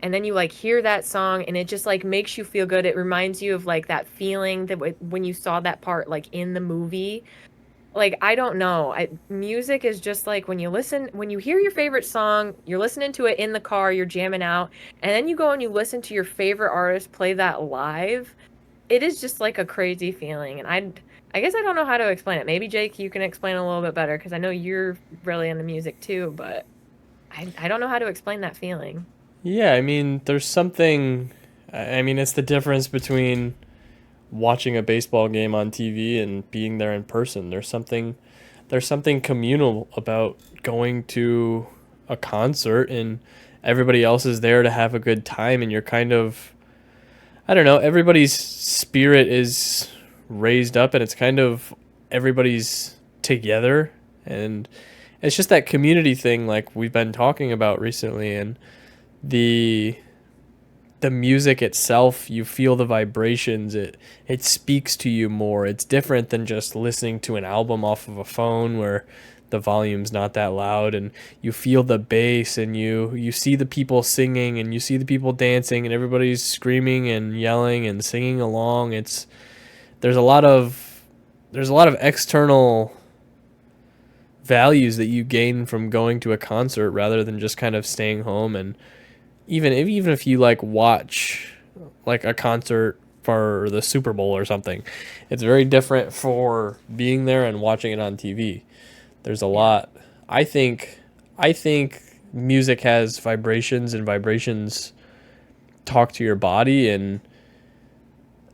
and then you like hear that song and it just like makes you feel good. It reminds you of like that feeling that when you saw that part like in the movie. Like, I don't know. Music is just like when you hear your favorite song, you're listening to it in the car, you're jamming out, and then you go and you listen to your favorite artist play that live. It is just like a crazy feeling. And I guess I don't know how to explain it. Maybe Jake, you can explain a little bit better because I know you're really into music too, but I don't know how to explain that feeling. Yeah, I mean, there's something. I mean, it's the difference between watching a baseball game on TV and being there in person. There's something communal about going to a concert and everybody else is there to have a good time and you're kind of I don't know, everybody's spirit is raised up and it's kind of everybody's together and it's just that community thing like we've been talking about recently and the the music itself, you feel the vibrations. It speaks to you more. It's different than just listening to an album off of a phone where the volume's not that loud and you feel the bass and you see the people singing and you see the people dancing and everybody's screaming and yelling and singing along. It's there's a lot of external values that you gain from going to a concert rather than just kind of staying home and even if you like watch like a concert for the Super Bowl or something, it's very different for being there and watching it on TV. There's a Yeah. lot. I think music has vibrations and vibrations talk to your body and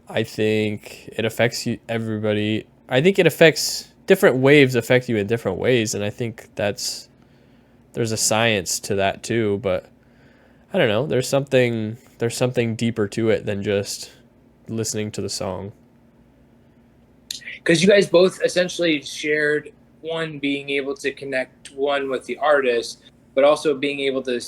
I think it affects you everybody. I think it affects different waves affect you in different ways and I think there's a science to that too, but I don't know. There's something deeper to it than just listening to the song. Because you guys both essentially shared one being able to connect one with the artist, but also being able to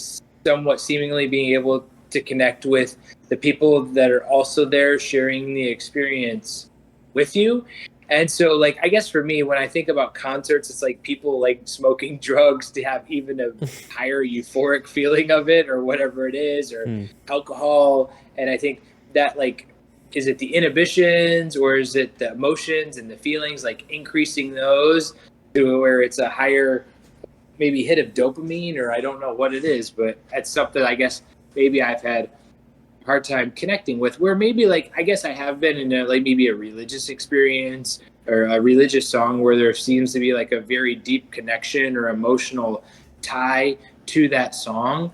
somewhat seemingly being able to connect with the people that are also there sharing the experience with you. And so, like, I guess for me, when I think about concerts, it's like people like smoking drugs to have even a higher euphoric feeling of it or whatever it is, or Hmm. alcohol. And I think that, like, is it the inhibitions or is it the emotions and the feelings, like increasing those to where it's a higher maybe hit of dopamine, or I don't know what it is, but that's something I guess maybe I've had a hard time connecting with, where maybe like I guess I have been in a, like maybe a religious experience or a religious song where there seems to be like a very deep connection or emotional tie to that song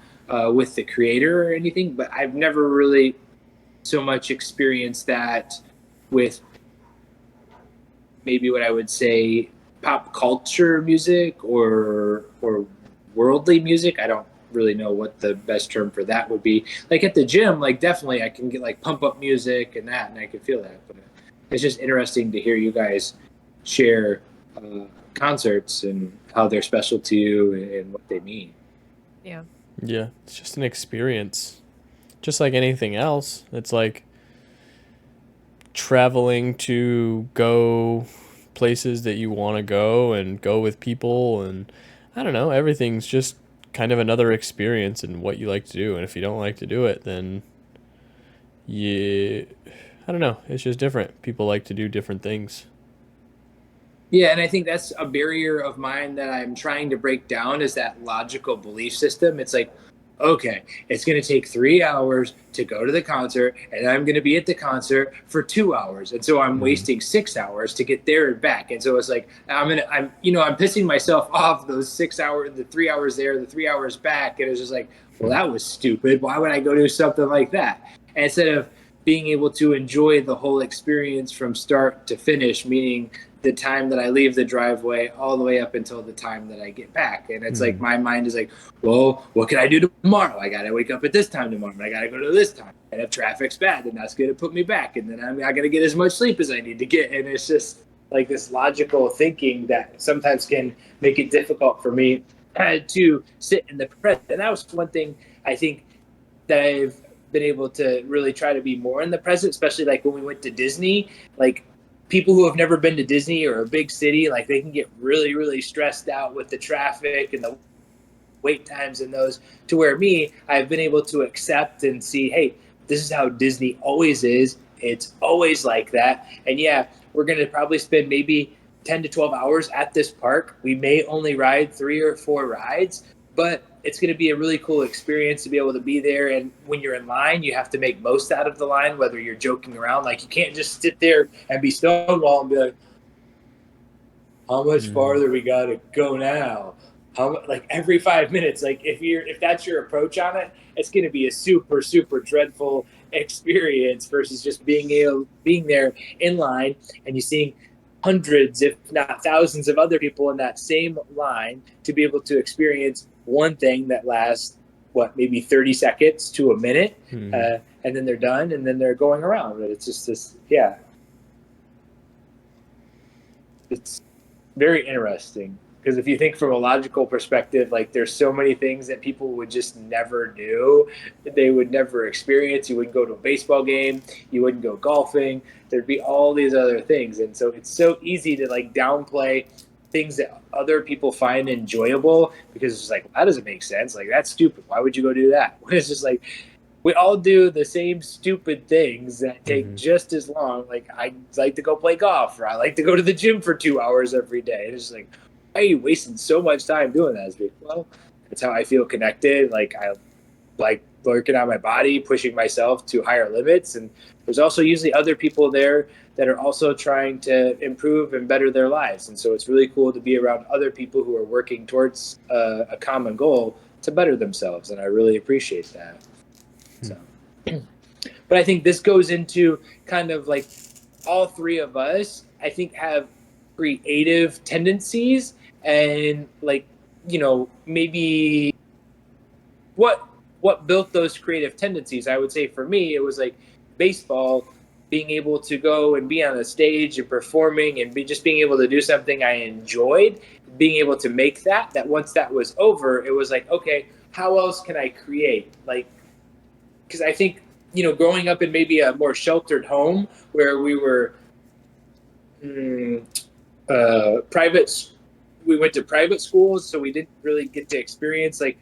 with the creator or anything, but I've never really so much experienced that with maybe what I would say pop culture music or worldly music. I don't really know what the best term for that would be. Like at the gym, like definitely I can get like pump up music and that, and I can feel that. But it's just interesting to hear you guys share concerts and how they're special to you and what they mean. Yeah. Yeah, it's just an experience. Just like anything else. It's like traveling to go places that you want to go and go with people, and I don't know, everything's just kind of another experience in what you like to do. And if you don't like to do it, then I don't know, it's just different. People like to do different things. Yeah, and I think that's a barrier of mine that I'm trying to break down is that logical belief system. It's like, okay, it's going to take 3 hours to go to the concert, and I'm going to be at the concert for 2 hours, and so I'm wasting 6 hours to get there and back. And so it's like I'm pissing myself off those 6 hours, the 3 hours there, the 3 hours back, and it's just like, well, that was stupid. Why would I go do something like that? And instead of being able to enjoy the whole experience from start to finish, meaning the time that I leave the driveway all the way up until the time that I get back. And it's like my mind is like, well, what can I do tomorrow? I got to wake up at this time tomorrow. And I got to go to this time. And if traffic's bad, then that's going to put me back. And then I'm not going to get as much sleep as I need to get. And it's just like this logical thinking that sometimes can make it difficult for me to sit in the present. And that was one thing I think that I've been able to really try to be more in the present, especially like when we went to Disney. Like, people who have never been to Disney or a big city, like they can get really, really stressed out with the traffic and the wait times and those, to where I've been able to accept and see, hey, this is how Disney always is. It's always like that. And yeah, we're going to probably spend maybe 10 to 12 hours at this park. We may only ride 3 or 4 rides, but it's going to be a really cool experience to be able to be there. And when you're in line, you have to make most out of the line, whether you're joking around. Like, you can't just sit there and be stonewall and be like, how much farther we got to go now? Like every 5 minutes, like if that's your approach on it, it's going to be a super, super dreadful experience versus just being there in line and you seeing hundreds, if not thousands of other people in that same line to be able to experience one thing that lasts, maybe 30 seconds to a minute, and then they're done, and then they're going around. But it's just this, yeah. It's very interesting, because if you think from a logical perspective, like there's so many things that people would just never do, they would never experience. You wouldn't go to a baseball game, you wouldn't go golfing, there'd be all these other things. And so it's so easy to like downplay things that other people find enjoyable, because it's like, that doesn't make sense. Like, that's stupid. Why would you go do that? When it's just like, we all do the same stupid things that take just as long. Like, I like to go play golf, or I like to go to the gym for 2 hours every day. It's just like, why are you wasting so much time doing that? It's like, well, that's how I feel connected. Like, I like working on my body, pushing myself to higher limits. And there's also usually other people there that are also trying to improve and better their lives. And so it's really cool to be around other people who are working towards a common goal to better themselves. And I really appreciate that. So, but I think this goes into kind of like all three of us, I think, have creative tendencies, and like, maybe what built those creative tendencies. I would say for me, it was like baseball, being able to go and be on a stage and performing and just being able to do something I enjoyed, being able to make that once that was over, it was like, okay, how else can I create? Like, because I think, growing up in maybe a more sheltered home where we were private, we went to private schools, so we didn't really get to experience like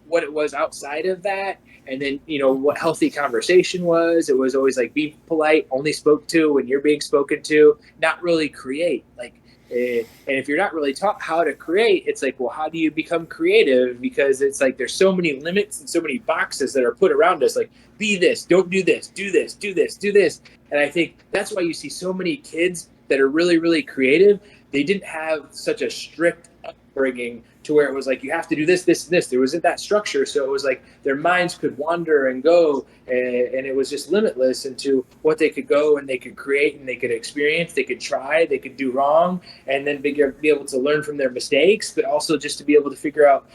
what it was outside of that. And then, what healthy conversation was. It was always like, be polite, only spoke to when you're being spoken to, not really create. Like, and if you're not really taught how to create, it's like, well, how do you become creative? Because it's like, there's so many limits and so many boxes that are put around us. Like, be this, don't do this, do this, do this, do this. And I think that's why you see so many kids that are really, really creative. They didn't have such a strict upbringing to where it was like you have to do this, this, and this. There wasn't that structure, so it was like their minds could wander and go, and it was just limitless into what they could go and they could create and they could experience. They could try, they could do wrong, and then be able to learn from their mistakes, but also just to be able to figure out,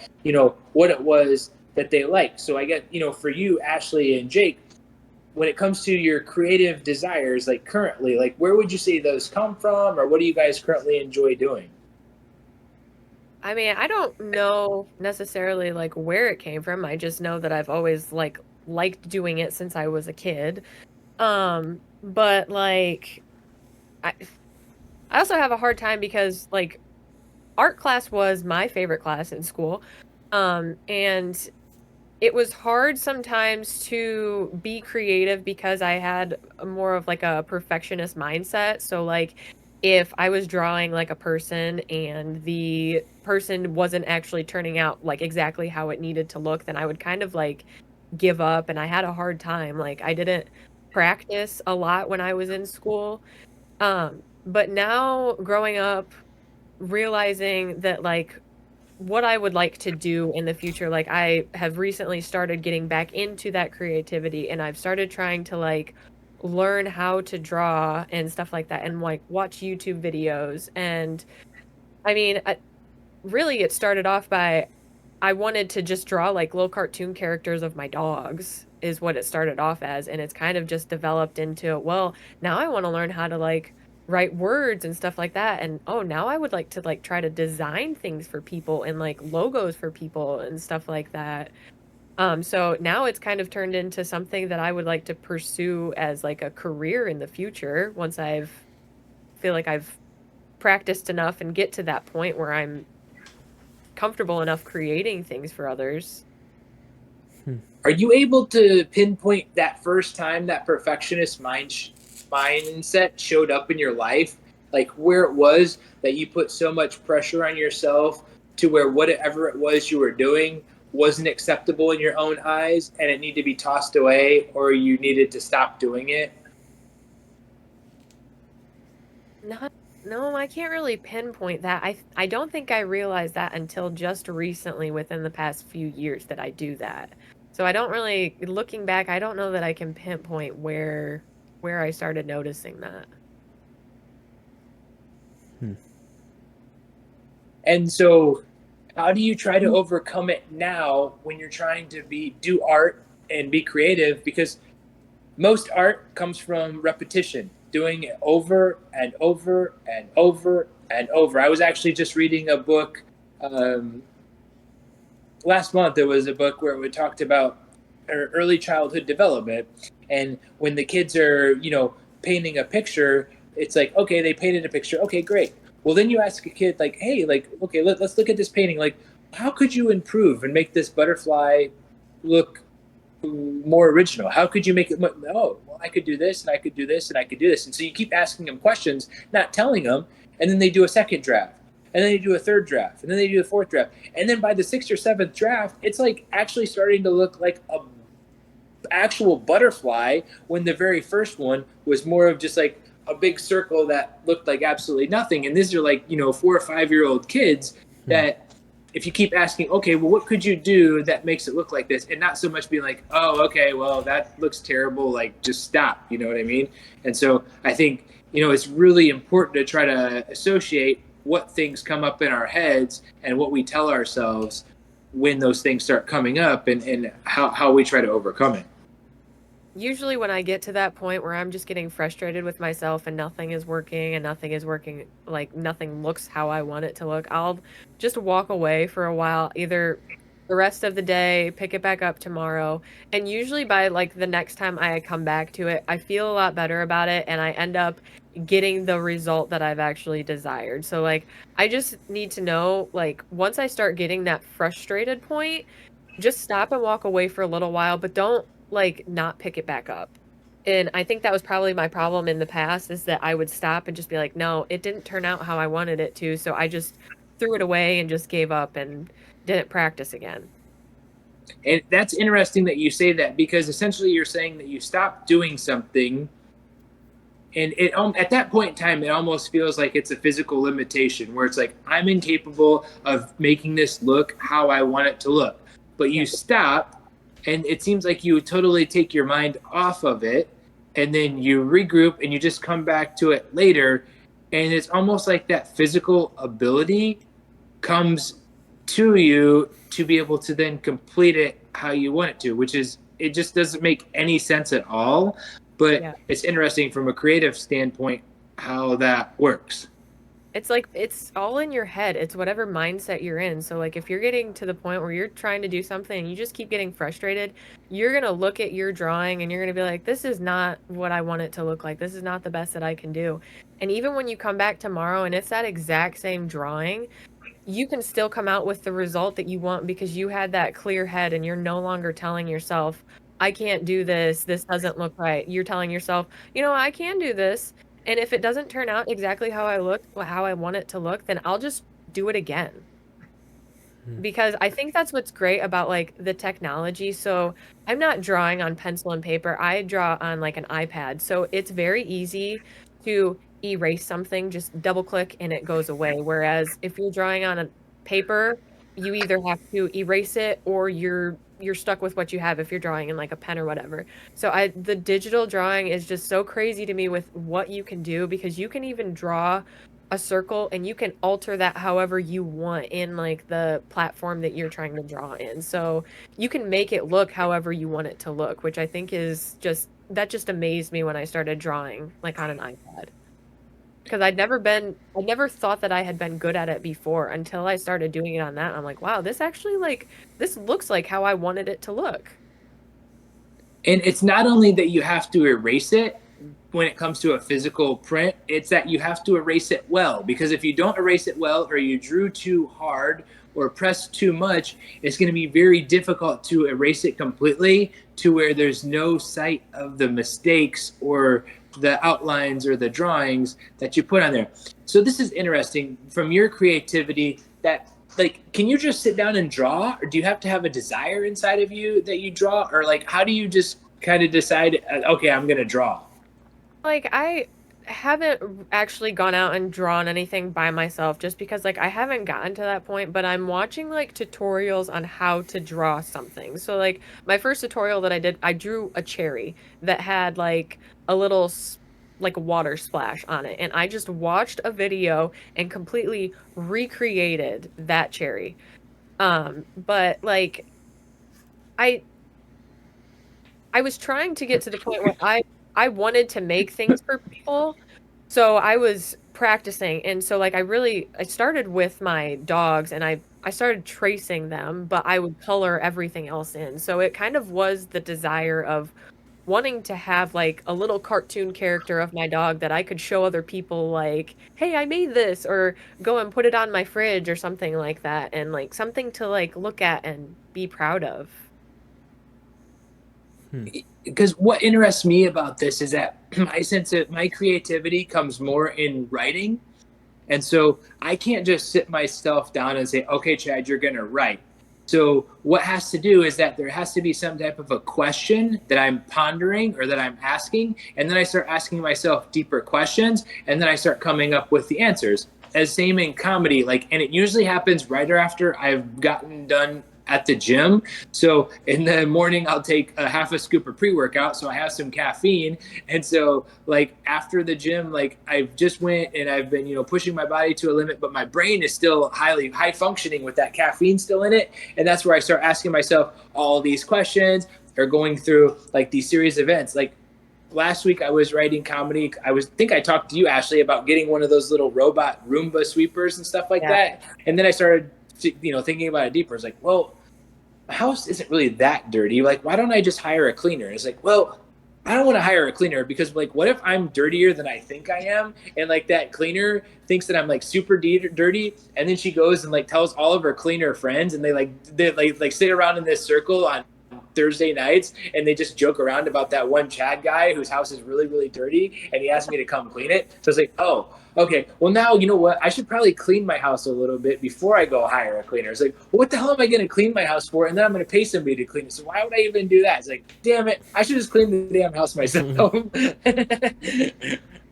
what it was that they liked. So I get, for you, Ashley and Jake, when it comes to your creative desires, like currently, like where would you say those come from, or what do you guys currently enjoy doing? I mean, I don't know necessarily like where it came from. I just know that I've always liked doing it since I was a kid. But like I also have a hard time because like art class was my favorite class in school. And it was hard sometimes to be creative because I had more of like a perfectionist mindset. So like if I was drawing like a person and the person wasn't actually turning out like exactly how it needed to look, then I would kind of like give up, and I had a hard time. Like I didn't practice a lot when I was in school. But now growing up, realizing that like what I would like to do in the future, like I have recently started getting back into that creativity, and I've started trying to like learn how to draw and stuff like that, and like watch YouTube videos. And I mean, really it started off by I wanted to just draw like little cartoon characters of my dogs is what it started off as, and it's kind of just developed into, well, now I want to learn how to like write words and stuff like that, and oh, now I would like to like try to design things for people and like logos for people and stuff like that. So now it's kind of turned into something that I would like to pursue as like a career in the future once feel like I've practiced enough and get to that point where I'm comfortable enough creating things for others. Are you able to pinpoint that first time that perfectionist mindset showed up in your life? Like where it was that you put so much pressure on yourself to where whatever it was you were doing wasn't acceptable in your own eyes and it needed to be tossed away, or you needed to stop doing it? No, I can't really pinpoint that. I don't think I realized that until just recently within the past few years that I do that. So I don't really, looking back, I don't know that I can pinpoint where I started noticing that. And so how do you try to overcome it now when you're trying to do art and be creative? Because most art comes from repetition, doing it over and over and over and over. I was actually just reading a book last month. There was a book where it talked about early childhood development, and when the kids are, painting a picture, it's like, okay, they painted a picture. Okay, great. Well, then you ask a kid like, hey, like, okay, let's look at this painting. Like, how could you improve and make this butterfly look more original? How could you make it? Oh, well, I could do this, and I could do this, and I could do this. And so you keep asking them questions, not telling them, and then they do a second draft, and then they do a third draft, and then they do a fourth draft, and then by the sixth or seventh draft, it's like actually starting to look like a actual butterfly, when the very first one was more of just like a big circle that looked like absolutely nothing. And these are like 4 or 5 year old kids that if you keep asking, okay, well, what could you do that makes it look like this, and not so much being like, oh, okay, well, that looks terrible, like just stop, you know what I mean? And so I think it's really important to try to associate what things come up in our heads and what we tell ourselves when those things start coming up, and how we try to overcome it. Usually when I get to that point where I'm just getting frustrated with myself and nothing is working, like nothing looks how I want it to look, I'll just walk away for a while, either the rest of the day, pick it back up tomorrow. And usually by like the next time I come back to it, I feel a lot better about it, and I end up getting the result that I've actually desired. So like I just need to know, like once I start getting that frustrated point, just stop and walk away for a little while, but don't like not pick it back up. And I think that was probably my problem in the past, is that I would stop and just be like, no, it didn't turn out how I wanted it to. So I just threw it away and just gave up and didn't practice again. And that's interesting that you say that, because essentially you're saying that you stopped doing something And it at that point in time, it almost feels like it's a physical limitation where it's like, I'm incapable of making this look how I want it to look. But you stop, and it seems like you totally take your mind off of it, and then you regroup and you just come back to it later. And it's almost like that physical ability comes to you to be able to then complete it how you want it to, which is, it just doesn't make any sense at all. But Yeah. it's interesting from a creative standpoint how that works. It's like it's all in your head. It's whatever mindset you're in. So like if you're getting to the point where you're trying to do something and you just keep getting frustrated, you're going to look at your drawing and you're going to be like, this is not what I want it to look like. This is not the best that I can do. And even when you come back tomorrow and it's that exact same drawing, you can still come out with the result that you want because you had that clear head and you're no longer telling yourself, I can't do this. This doesn't look right. You're telling yourself, you know, I can do this. And if it doesn't turn out exactly how I want it to look, then I'll just do it again. Because I think that's what's great about like the technology. So I'm not drawing on pencil and paper. I draw on like an iPad. So it's very easy to erase something, just double click and it goes away. Whereas if you're drawing on a paper, you either have to erase it or you're stuck with what you have if you're drawing in like a pen or whatever. So the digital drawing is just so crazy to me with what you can do because you can even draw a circle and you can alter that however you want in like the platform that you're trying to draw in. So you can make it look however you want it to look, which I think is that just amazed me when I started drawing like on an iPad. Because I never thought that I had been good at it before until I started doing it on that. I'm like, wow, this actually this looks like how I wanted it to look. And it's not only that you have to erase it when it comes to a physical print, it's that you have to erase it well. Because if you don't erase it well, or you drew too hard or pressed too much, it's going to be very difficult to erase it completely to where there's no sight of the mistakes or the outlines or the drawings that you put on there. So this is interesting from your creativity that, like, can you just sit down and draw, or do you have to have a desire inside of you that you draw, or like how do you just kind of decide, okay, I'm gonna draw? Like I haven't actually gone out and drawn anything by myself just because like I haven't gotten to that point, but I'm watching like tutorials on how to draw something. So like my first tutorial that I did, I drew a cherry that had like a little like water splash on it, and I just watched a video and completely recreated that cherry. But like I I was trying to get to the point where I wanted to make things for people. So I was practicing, and so like I started with my dogs and I started tracing them, but I would color everything else in. So it kind of was the desire of wanting to have like a little cartoon character of my dog that I could show other people like, "Hey, I made this," or go and put it on my fridge or something like that, and like something to like look at and be proud of. Because what interests me about this is that my sense of my creativity comes more in writing. And so I can't just sit myself down and say, okay, Chad, you're going to write. So what has to do is that there has to be some type of a question that I'm pondering or that I'm asking. And then I start asking myself deeper questions. And then I start coming up with the answers. As same in comedy, like, and it usually happens right after I've gotten done at the gym. So in the morning, I'll take a half a scoop of pre-workout, so I have some caffeine. And so like after the gym, like I've just went and I've been, pushing my body to a limit, but my brain is still high functioning with that caffeine still in it. And that's where I start asking myself all these questions, or going through like these series of events. Like last week I was writing comedy. Think I talked to you, Ashley, about getting one of those little robot Roomba sweepers and stuff like that. And then I started, thinking about it deeper. It's like, well, my house isn't really that dirty. Like, why don't I just hire a cleaner? It's like, well, I don't want to hire a cleaner because like, what if I'm dirtier than I think I am? And like that cleaner thinks that I'm like super dirty. And then she goes and like tells all of her cleaner friends, and they sit around in this circle on Thursday nights, and they just joke around about that one Chad guy whose house is really, really dirty, and he asked me to come clean it. So it's like, oh, okay, well now, you know what? I should probably clean my house a little bit before I go hire a cleaner. It's like, well, what the hell am I going to clean my house for? And then I'm going to pay somebody to clean it. So why would I even do that? It's like, damn it, I should just clean the damn house myself.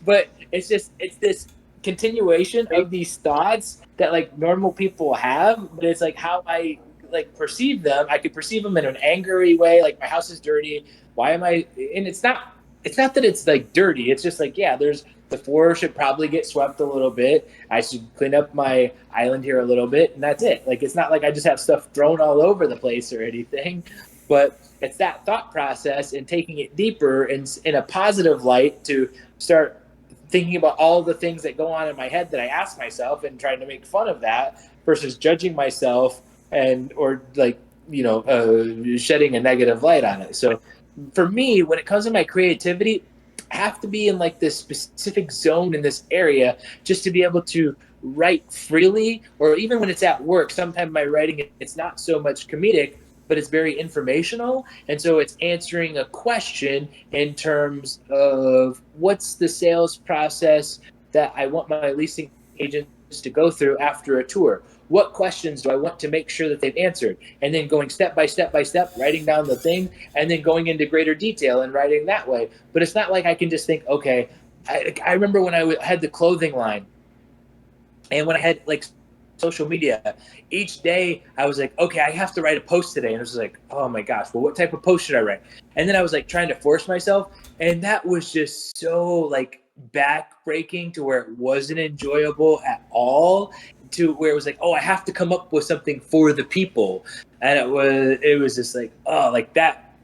but it's this continuation of these thoughts that like normal people have, but it's like how I like perceive them. I could perceive them in an angry way, like my house is dirty. Why am I? And it's not that it's like dirty. It's just like, yeah, there's the floor should probably get swept a little bit. I should clean up my island here a little bit, and that's it. Like, it's not like I just have stuff thrown all over the place or anything, but it's that thought process and taking it deeper and in a positive light to start thinking about all the things that go on in my head that I ask myself and trying to make fun of that versus judging myself and or like shedding a negative light on it. So for me, when it comes to my creativity, I have to be in like this specific zone in this area just to be able to write freely. Or even when it's at work, sometimes my writing, it's not so much comedic, but it's very informational. And so it's answering a question in terms of what's the sales process that I want my leasing agents to go through after a tour. What questions do I want to make sure that they've answered? And then going step by step by step, writing down the thing, and then going into greater detail and writing that way. But it's not like I can just think, okay, I remember when I had the clothing line and when I had like social media, each day I was like, okay, I have to write a post today. And I was like, oh my gosh, well, what type of post should I write? And then I was like trying to force myself. And that was just so like backbreaking to where it wasn't enjoyable at all, to where it was like, oh, I have to come up with something for the people. And it was just like, oh, like that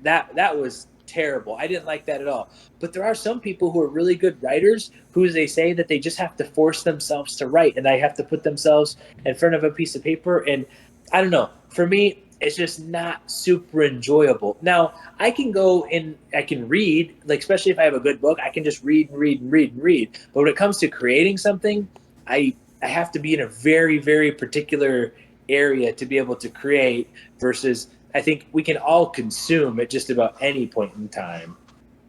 was terrible. I didn't like that at all. But there are some people who are really good writers who they say that they just have to force themselves to write, and they have to put themselves in front of a piece of paper. And I don't know, for me, it's just not super enjoyable. Now, I can go and I can read, like especially if I have a good book, I can just read and read and read and read. But when it comes to creating something, I have to be in a very, very particular area to be able to create versus I think we can all consume at just about any point in time.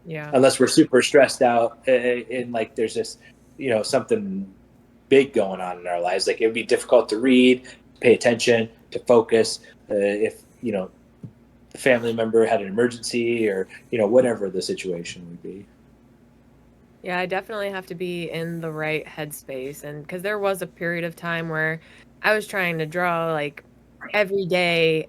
Yeah. Unless we're super stressed out and like there's just, something big going on in our lives. Like it would be difficult to read, pay attention, to focus. If, a family member had an emergency or, whatever the situation would be. Yeah, I definitely have to be in the right headspace. And because there was a period of time where I was trying to draw like every day,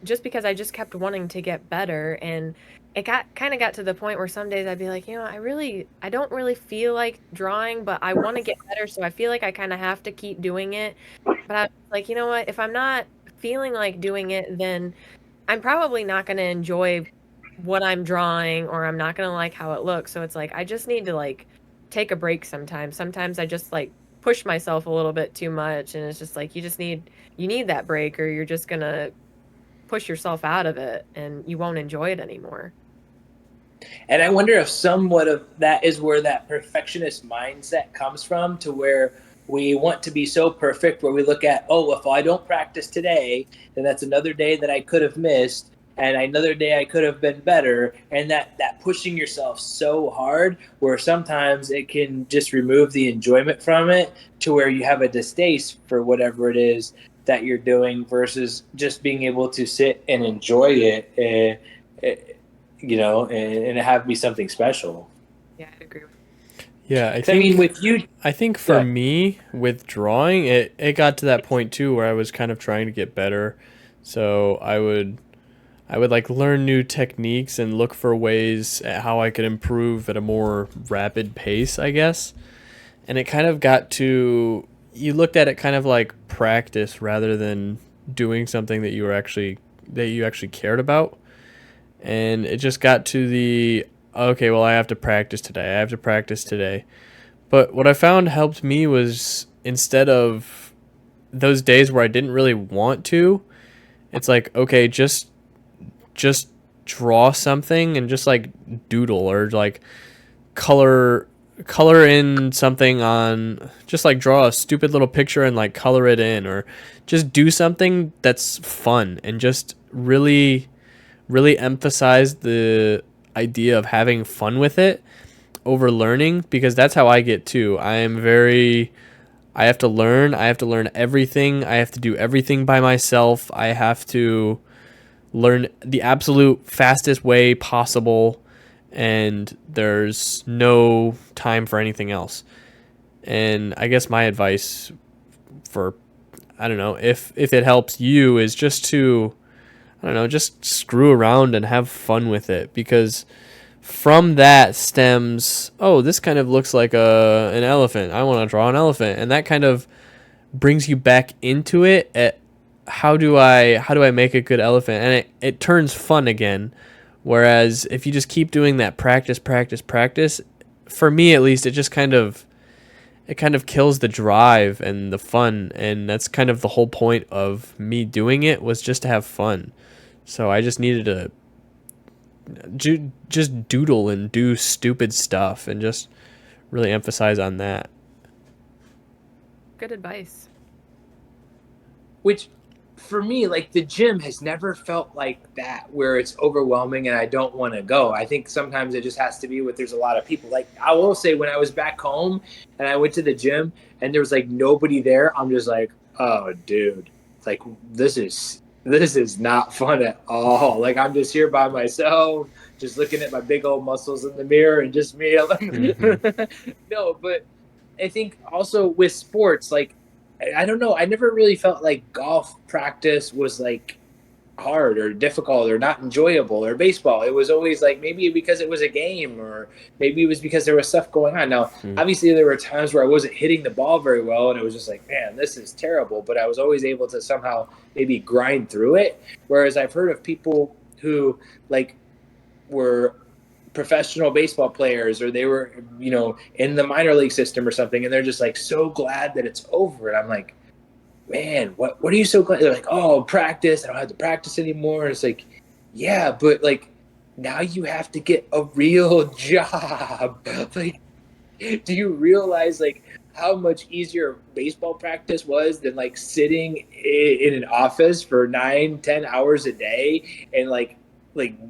just because I just kept wanting to get better. And it got to the point where some days I'd be like, I don't really feel like drawing, but I want to get better. So I feel like I kind of have to keep doing it. But I was like, you know what? If I'm not feeling like doing it, then I'm probably not going to enjoy what I'm drawing, or I'm not going to like how it looks. So it's like I just need to like take a break sometimes. Sometimes I just like push myself a little bit too much, and it's just like you need that break, or you're just going to push yourself out of it and you won't enjoy it anymore. And I wonder if somewhat of that is where that perfectionist mindset comes from, to where we want to be so perfect, where we look at, oh, if I don't practice today, then that's another day that I could have missed, and another day I could have been better. And that pushing yourself so hard, where sometimes it can just remove the enjoyment from it, to where you have a distaste for whatever it is that you're doing versus just being able to sit and enjoy it. And have be something special. Yeah, I agree with Yeah, I mean, with you, I think for me with drawing, it got to that point too where I was kind of trying to get better. So I would like learn new techniques and look for ways at how I could improve at a more rapid pace, I guess. And it kind of got to, you looked at it kind of like practice rather than doing something that you actually cared about. And it just got to the, okay, well, I have to practice today. But what I found helped me was, instead of those days where I didn't really want to, it's like, okay, just draw something and just like doodle, or like color in something on, just like draw a stupid little picture and like color it in, or just do something that's fun, and just really emphasize the idea of having fun with it over learning, because that's how I get too. I have to learn everything. I have to do everything by myself. I have to learn the absolute fastest way possible. and there's no time for anything else. And I guess my advice for, I don't know, if it helps you, is just to, I don't know, just screw around and have fun with it, because from that stems, oh, this kind of looks like an elephant. I want to draw an elephant, and that kind of brings you back into it. At how do I make a good elephant, and it turns fun again. Whereas if you just keep doing that practice, for me at least, it kind of kills the drive and the fun, and that's kind of the whole point of me doing it, was just to have fun. So I just needed to just doodle and do stupid stuff and just really emphasize on that. Good advice. Which, for me, like, the gym has never felt like that, where it's overwhelming and I don't want to go. I think sometimes it just has to be with, there's a lot of people. Like, I will say, when I was back home and I went to the gym and there was like nobody there, I'm just like, oh, dude, like, this is not fun at all. Like, I'm just here by myself, just looking at my big old muscles in the mirror and just me. Mm-hmm. No, but I think also with sports, like, I don't know, I never really felt like golf practice was like hard or difficult or not enjoyable, or baseball. It was always like, maybe because it was a game, or maybe it was because there was stuff going on. Now, obviously there were times where I wasn't hitting the ball very well and it was just like, man, this is terrible, but I was always able to somehow maybe grind through it. Whereas I've heard of people who, like, were professional baseball players, or they were, in the minor league system or something, and they're just like so glad that it's over. And I'm like, man, what are you so glad? They're like, oh, practice, I don't have to practice anymore. And it's like, yeah, but like, now you have to get a real job. Like, do you realize like how much easier baseball practice was than like sitting in an office for 9-10 hours a day, and like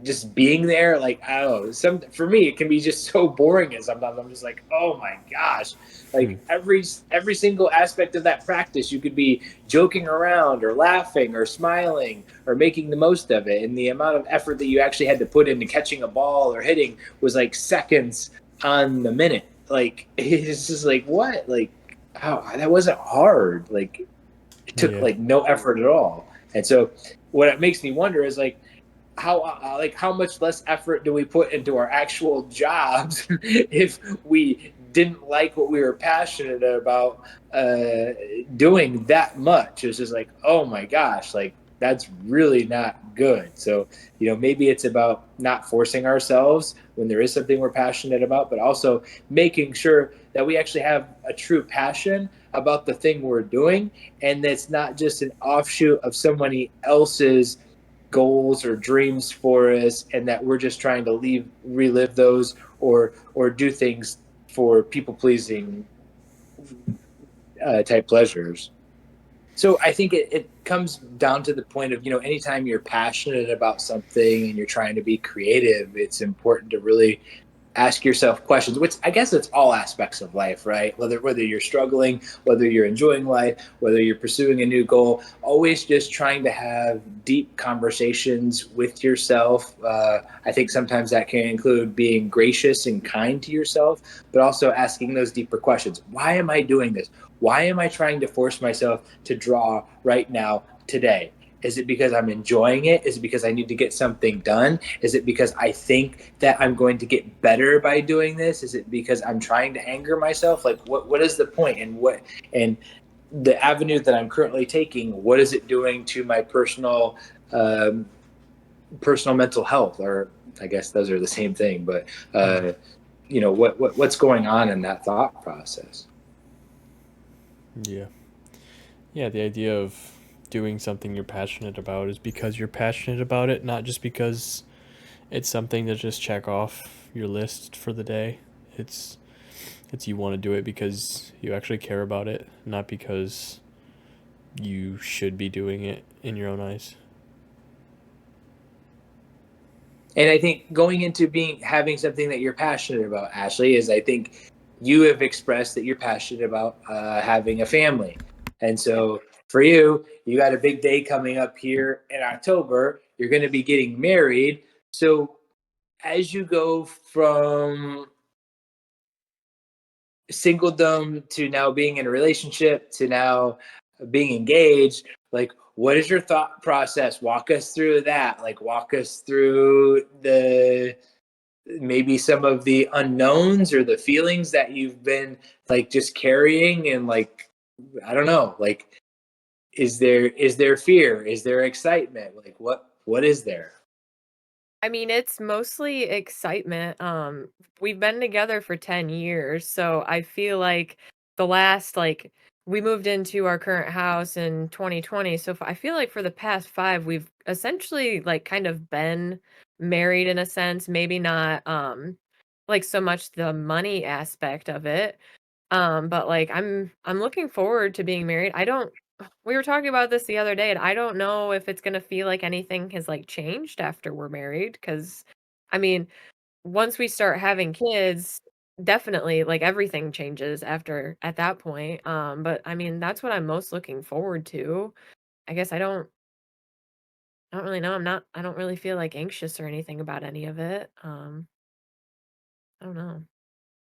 just being there? Like, I don't know, for me it can be just so boring, and sometimes I'm just like, oh my gosh, like every single aspect of that practice you could be joking around or laughing or smiling or making the most of it, and the amount of effort that you actually had to put into catching a ball or hitting was like seconds on the minute. Like, it's just like, what? Like, how that wasn't hard. Like, it took like no effort at all. And so what it makes me wonder is like, how much less effort do we put into our actual jobs if we didn't like what we were passionate about doing that much? It's just like, oh my gosh, like, that's really not good. So, maybe it's about not forcing ourselves when there is something we're passionate about, but also making sure that we actually have a true passion about the thing we're doing, and that's not just an offshoot of somebody else's goals or dreams for us, and that we're just trying to relive those, or do things for people pleasing type pleasures. So I think it comes down to the point of, anytime you're passionate about something and you're trying to be creative, it's important to really ask yourself questions, which I guess it's all aspects of life, right? Whether you're struggling, whether you're enjoying life, whether you're pursuing a new goal, always just trying to have deep conversations with yourself. I think sometimes that can include being gracious and kind to yourself, but also asking those deeper questions. Why am I doing this? Why am I trying to force myself to draw right now, today? Is it because I'm enjoying it? Is it because I need to get something done? Is it because I think that I'm going to get better by doing this? Is it because I'm trying to anger myself? Like, what is the point? And the avenue that I'm currently taking, what is it doing to my personal mental health? Or I guess those are the same thing, but what's going on in that thought process? Yeah. The idea of doing something you're passionate about is because you're passionate about it, not just because it's something to just check off your list for the day. It's you want to do it because you actually care about it, not because you should be doing it in your own eyes. And I think going into having something that you're passionate about, Ashley, is, I think you have expressed that you're passionate about having a family. And so for you, you got a big day coming up here in October. You're going to be getting married. So as you go from singledom to now being in a relationship to now being engaged, like what is your thought process? Walk us through that. Like walk us through the maybe some of the unknowns or the feelings that you've been like just carrying, and like I don't know, like is there fear, is there excitement, like what is there? I mean, it's mostly excitement. We've been together for 10 years, so I feel like the last like we moved into our current house in 2020, so I feel like for the past 5 we've essentially like kind of been married in a sense, maybe not like so much the money aspect of it. But like I'm looking forward to being married. I don't We were talking about this the other day, and I don't know if it's gonna feel like anything has like changed after we're married. Because I mean, once we start having kids, definitely like everything changes after at that point. But I mean, that's what I'm most looking forward to. I guess I don't really know. I don't really feel like anxious or anything about any of it. I don't know.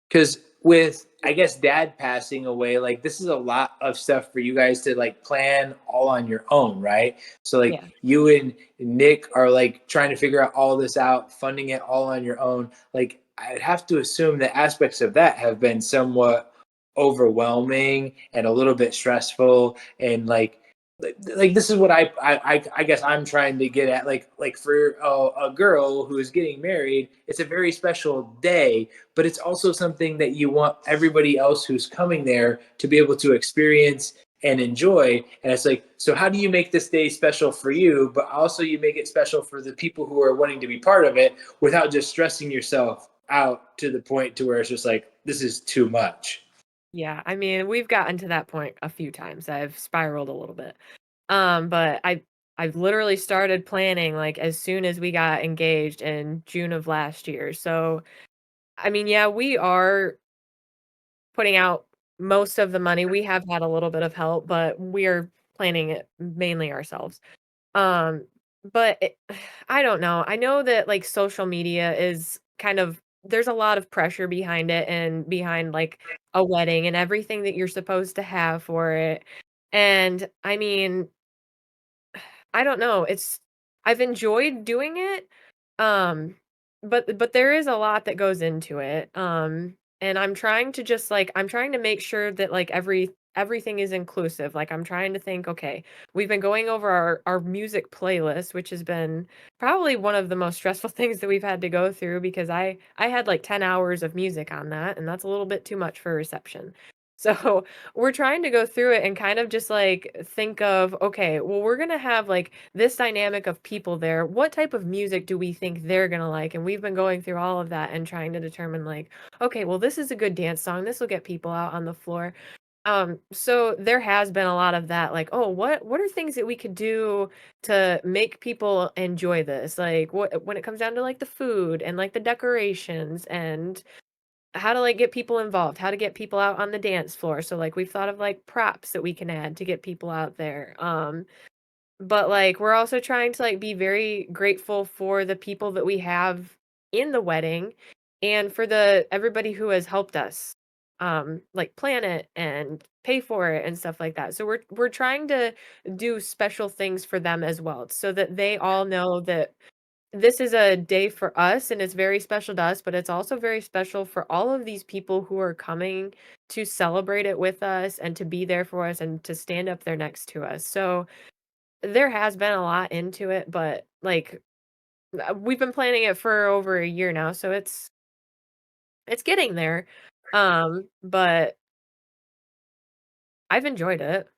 Because with I guess dad passing away, like this is a lot of stuff for you guys to like plan all on your own, right? So like Yeah. you and Nick are like trying to figure out all this out, funding it all on your own. Like I'd have to assume that aspects of that have been somewhat overwhelming and a little bit stressful, and like this is what I guess I'm trying to get at, like for a girl who is getting married, it's a very special day, but it's also something that you want everybody else who's coming there to be able to experience and enjoy. And it's like, so how do you make this day special for you, but also you make it special for the people who are wanting to be part of it without just stressing yourself out to the point to where it's just like this is too much. Yeah, I mean, we've gotten to that point a few times. I've spiraled a little bit. But I've literally started planning like as soon as we got engaged in June of last year. So, I mean, yeah, we are putting out most of the money. We have had a little bit of help, but we're planning it mainly ourselves. Um, but I don't know. I know that like social media is kind of there's a lot of pressure behind it and behind like a wedding and everything that you're supposed to have for it. And I mean, I don't know, I've enjoyed doing it, um, but there is a lot that goes into it, and I'm trying to just, like I'm trying to make sure that, like, everything is inclusive, like, I'm trying to think, "Okay, we've been going over our music playlist," which has been probably one of the most stressful things that we've had to go through because I had, like, 10 hours of music on that, and that's a little bit too much for a reception. So, we're trying to go through it and kind of just like think of, okay, well, we're going to have like this dynamic of people there. What type of music do we think they're going to like? And we've been going through all of that and trying to determine like, okay, well, this is a good dance song. This will get people out on the floor. So there has been a lot of that, like, oh, what are things that we could do to make people enjoy this? Like what when it comes down to like the food and like the decorations and how to like get people involved, how to get people out on the dance floor. So like we've thought of like props that we can add to get people out there. But like we're also trying to like be very grateful for the people that we have in the wedding and for the everybody who has helped us like plan it and pay for it and stuff like that. So we're trying to do special things for them as well so that they all know that this is a day for us, and it's very special to us, but it's also very special for all of these people who are coming to celebrate it with us and to be there for us and to stand up there next to us. So, there has been a lot into it, but, like, we've been planning it for over a year now, so it's getting there. But I've enjoyed it.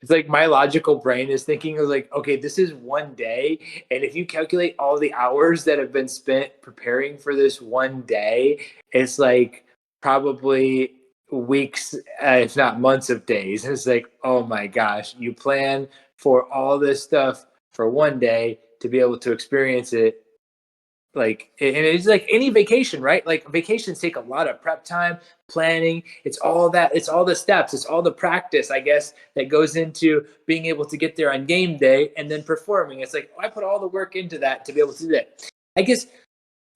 It's like my logical brain is thinking of like, okay, this is one day. And if you calculate all the hours that have been spent preparing for this one day, it's like probably weeks, if not months of days. It's like, oh my gosh, you plan for all this stuff for one day to be able to experience it, like, and it's like any vacation, right? Like vacations take a lot of prep time, planning. It's all that, it's all the steps, it's all the practice, I guess, that goes into being able to get there on game day and then performing. It's like, oh, I put all the work into that to be able to do that. I guess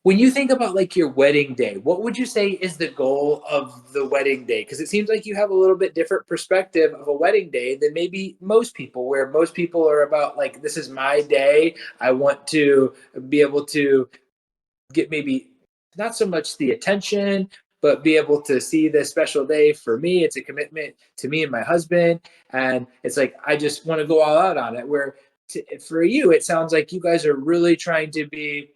When you think about like your wedding day, what would you say is the goal of the wedding day? Because it seems like you have a little bit different perspective of a wedding day than maybe most people, where most people are about like, this is my day. I want to be able to get maybe not so much the attention, but be able to see this special day for me. It's a commitment to me and my husband. And it's like, I just want to go all out on it. Where for you, it sounds like you guys are really trying to be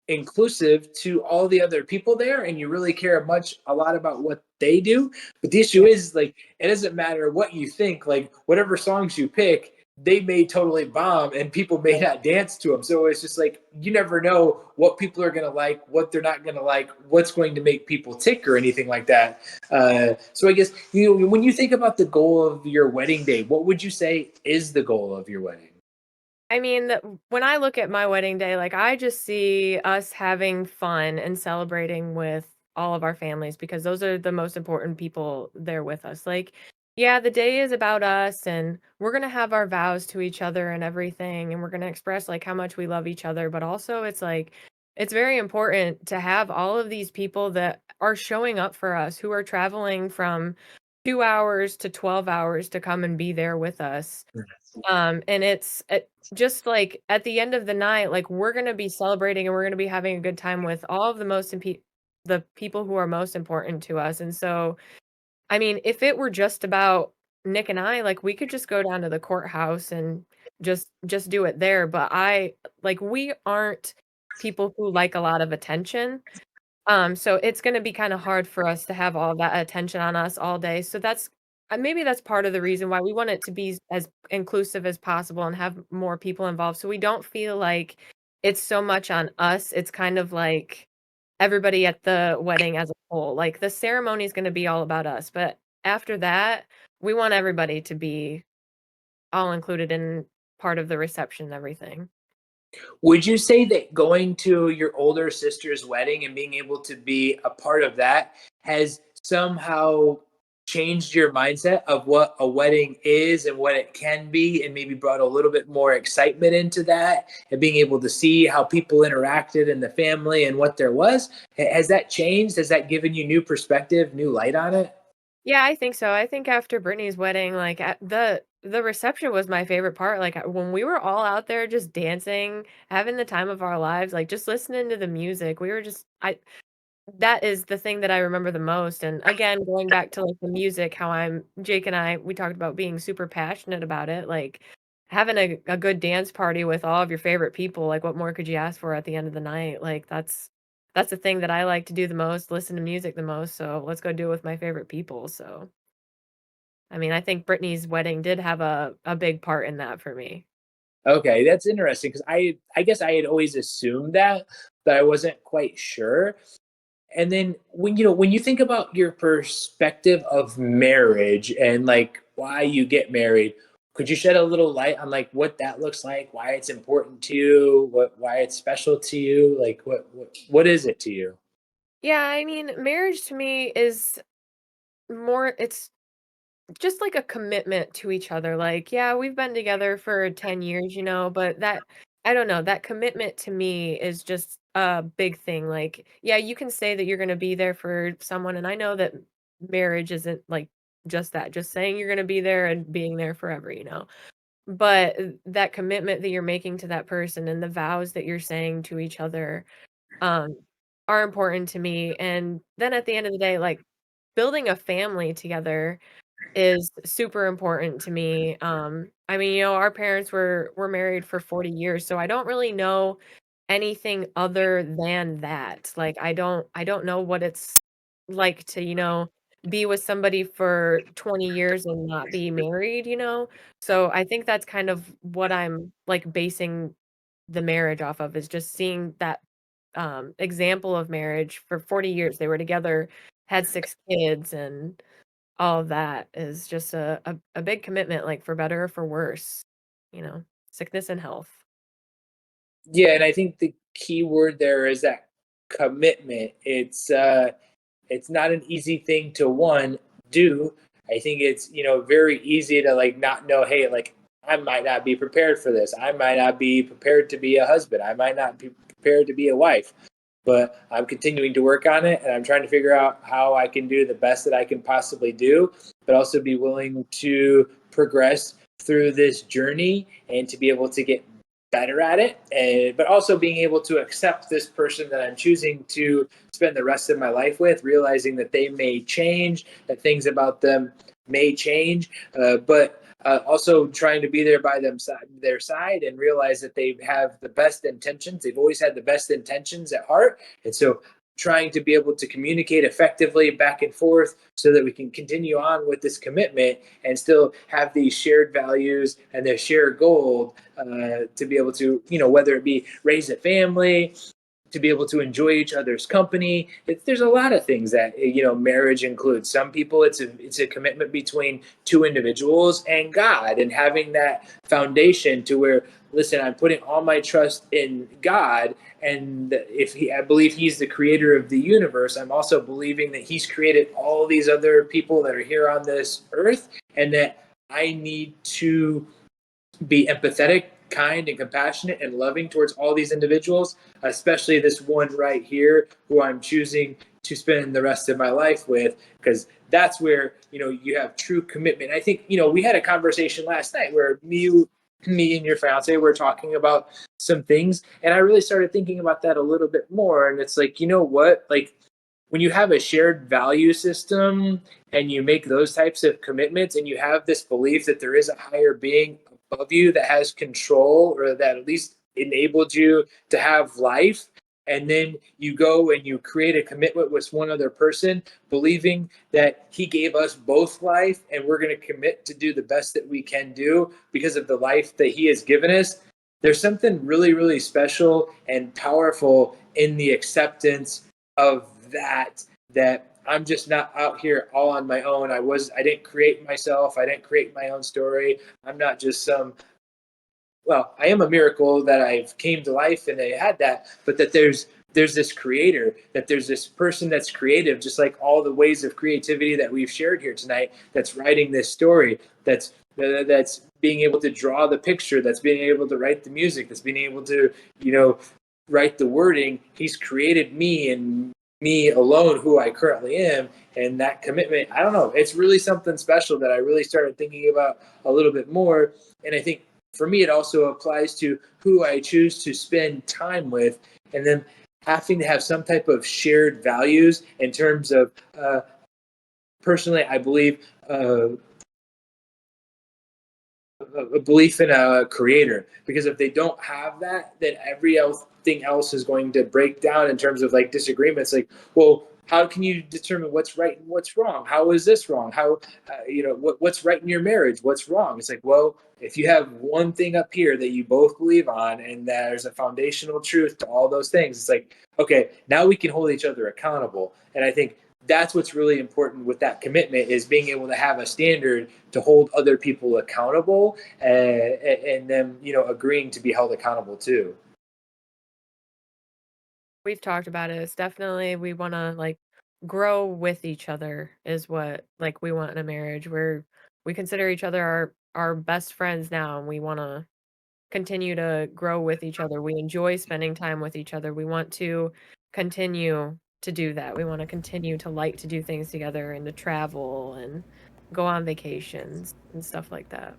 inclusive to all the other people there, and you really care a lot about what they do. But the issue is like, it doesn't matter what you think, like whatever songs you pick, they may totally bomb and people may not dance to them. So it's just like, you never know what people are going to like, what they're not going to like, what's going to make people tick or anything like that. So I guess, when you think about the goal of your wedding day, what would you say is the goal of your wedding? I mean, when I look at my wedding day, like I just see us having fun and celebrating with all of our families because those are the most important people there with us. Like, yeah, the day is about us and we're going to have our vows to each other and everything and we're going to express like how much we love each other, but also it's like it's very important to have all of these people that are showing up for us who are traveling from 2 hours to 12 hours to come and be there with us. And it's just like at the end of the night, like we're gonna be celebrating and we're gonna be having a good time with all of the people who are most important to us. And so, I mean, if it were just about Nick and I, like we could just go down to the courthouse and just do it there. But we aren't people who like a lot of attention. So it's gonna be kinda hard for us to have all that attention on us all day, so that's maybe that's part of the reason why we want it to be as inclusive as possible and have more people involved, so we don't feel like it's so much on us, it's kind of like everybody at the wedding as a whole, like, the ceremony is gonna be all about us, but after that, we want everybody to be all included in part of the reception and everything. Would you say that going to your older sister's wedding and being able to be a part of that has somehow changed your mindset of what a wedding is and what it can be, and maybe brought a little bit more excitement into that, and being able to see how people interacted in the family and what there was? Has that changed? Has that given you new perspective, new light on it? Yeah, I think so. I think after Brittany's wedding, like at the reception was my favorite part. Like when we were all out there just dancing, having the time of our lives, like just listening to the music. We were just I that is the thing that I remember the most. And again, going back to like the music, how I'm Jake and I we talked about being super passionate about it. Like having a good dance party with all of your favorite people, like what more could you ask for at the end of the night? Like that's the thing that I like to do the most, listen to music the most, so let's go do it with my favorite people, so, I mean, I think Britney's wedding did have a big part in that for me. Okay, that's interesting because I guess I had always assumed that, but I wasn't quite sure. And then when you think about your perspective of marriage and like why you get married, could you shed a little light on like what that looks like, why it's important to you, why it's special to you, like what is it to you? Yeah, I mean, marriage to me is more it's just like a commitment to each other, like, yeah, we've been together for 10 years, but that I don't know, that commitment to me is just a big thing, like, yeah, you can say that you're gonna be there for someone, and I know that marriage isn't, like, just that, just saying you're gonna be there and being there forever. But that commitment that you're making to that person and the vows that you're saying to each other, um, are important to me, and then at the end of the day, like, building a family together is super important to me. I mean, our parents were married for 40 years, so I don't really know anything other than that. Like I don't know what it's like to, be with somebody for 20 years and not be married. So I think that's kind of what I'm like basing the marriage off of is just seeing that example of marriage for 40 years. They were together, had 6 kids and all of that is just a big commitment, like, for better or for worse, you know, sickness and health. Yeah, and I think the key word there is that commitment. It's not an easy thing to one do. I think it's very easy to like not know. Hey, like I might not be prepared for this. I might not be prepared to be a husband. I might not be prepared to be a wife. but I'm continuing to work on it, and I'm trying to figure out how I can do the best that I can possibly do, but also be willing to progress through this journey and to be able to get better at it, and but also being able to accept this person that I'm choosing to spend the rest of my life with, realizing that they may change, that things about them may change, but also trying to be there by their side and realize that they have the best intentions. They've always had the best intentions at heart. And so trying to be able to communicate effectively back and forth so that we can continue on with this commitment and still have these shared values and their shared goal to be able to, whether it be raise a family, to be able to enjoy each other's company. There's a lot of things that marriage includes. Some people, it's a commitment between two individuals and God, and having that foundation to where, listen, I'm putting all my trust in God, and I believe He's the creator of the universe, I'm also believing that He's created all these other people that are here on this earth, and that I need to be empathetic, kind, and compassionate and loving towards all these individuals, especially this one right here who I'm choosing to spend the rest of my life with, because that's where you have true commitment. I think we had a conversation last night where me and your fiance were talking about some things, and I really started thinking about that a little bit more. And it's like, what, like, when you have a shared value system and you make those types of commitments and you have this belief that there is a higher being above you that has control, or that at least enabled you to have life, and then you go and you create a commitment with one other person, believing that He gave us both life and we're going to commit to do the best that we can do because of the life that He has given us. There's something really, really special and powerful in the acceptance of that I'm just not out here all on my own. I didn't create myself. I didn't create my own story. I'm not just I am a miracle that I've came to life and I had that, but that there's this creator, that there's this person that's creative, just like all the ways of creativity that we've shared here tonight, that's writing this story, that's being able to draw the picture, that's being able to write the music, that's being able to, write the wording. He's created me and me alone, who I currently am, and that commitment, I don't know, it's really something special that I really started thinking about a little bit more. And I think for me, it also applies to who I choose to spend time with, and then having to have some type of shared values in terms of, personally, I believe, a belief in a creator, because if they don't have that, then everything else is going to break down in terms of like disagreements. Like, well, how can you determine what's right and what's wrong? How is this wrong? How, what's right in your marriage? What's wrong? It's like, well, if you have one thing up here that you both believe on, and there's a foundational truth to all those things, it's like, okay, now we can hold each other accountable. And I think that's what's really important with that commitment, is being able to have a standard to hold other people accountable, and them, agreeing to be held accountable too. We've talked about it. It's definitely we want to like grow with each other is what like we want in a marriage. We consider each other our best friends now, and we want to continue to grow with each other. We enjoy spending time with each other. We want to continue to do that. We want to continue to like to do things together and to travel and go on vacations and stuff like that.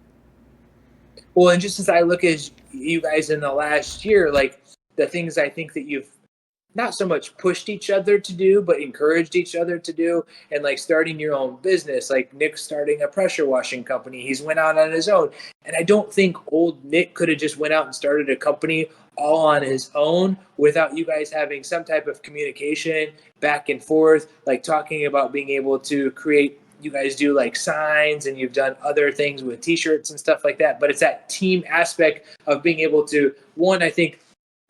Well, and just as I look at you guys in the last year, like the things I think that you've not so much pushed each other to do, but encouraged each other to do. And like starting your own business, like Nick starting a pressure washing company, he's went out on his own. And I don't think old Nick could have just went out and started a company all on his own without you guys having some type of communication back and forth, like talking about being able to create. You guys do like signs, and you've done other things with t-shirts and stuff like that. But it's that team aspect of being able to, one, I think,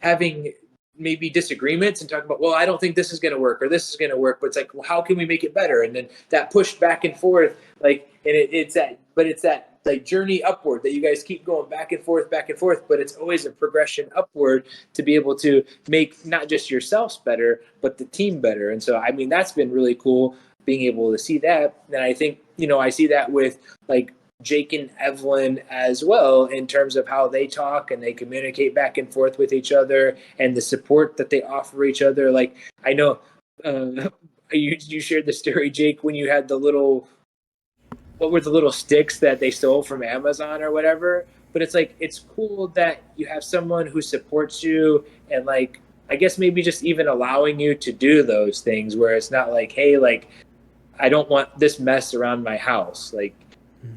having maybe disagreements and talk about, well, I don't think this is going to work or this is going to work, but it's like, well, how can we make it better? And then that push back and forth, like, and it's that like journey upward that you guys keep going back and forth, but it's always a progression upward to be able to make not just yourselves better, but the team better. And so, I mean, that's been really cool being able to see that. And I think, I see that with like Jake and Evelyn as well, in terms of how they talk and they communicate back and forth with each other and the support that they offer each other. Like, I know you shared the story, Jake, when you had the little, what were the little sticks that they stole from Amazon or whatever. But it's like, it's cool that you have someone who supports you and, like, I guess maybe just even allowing you to do those things where it's not like, hey, like, I don't want this mess around my house. Like,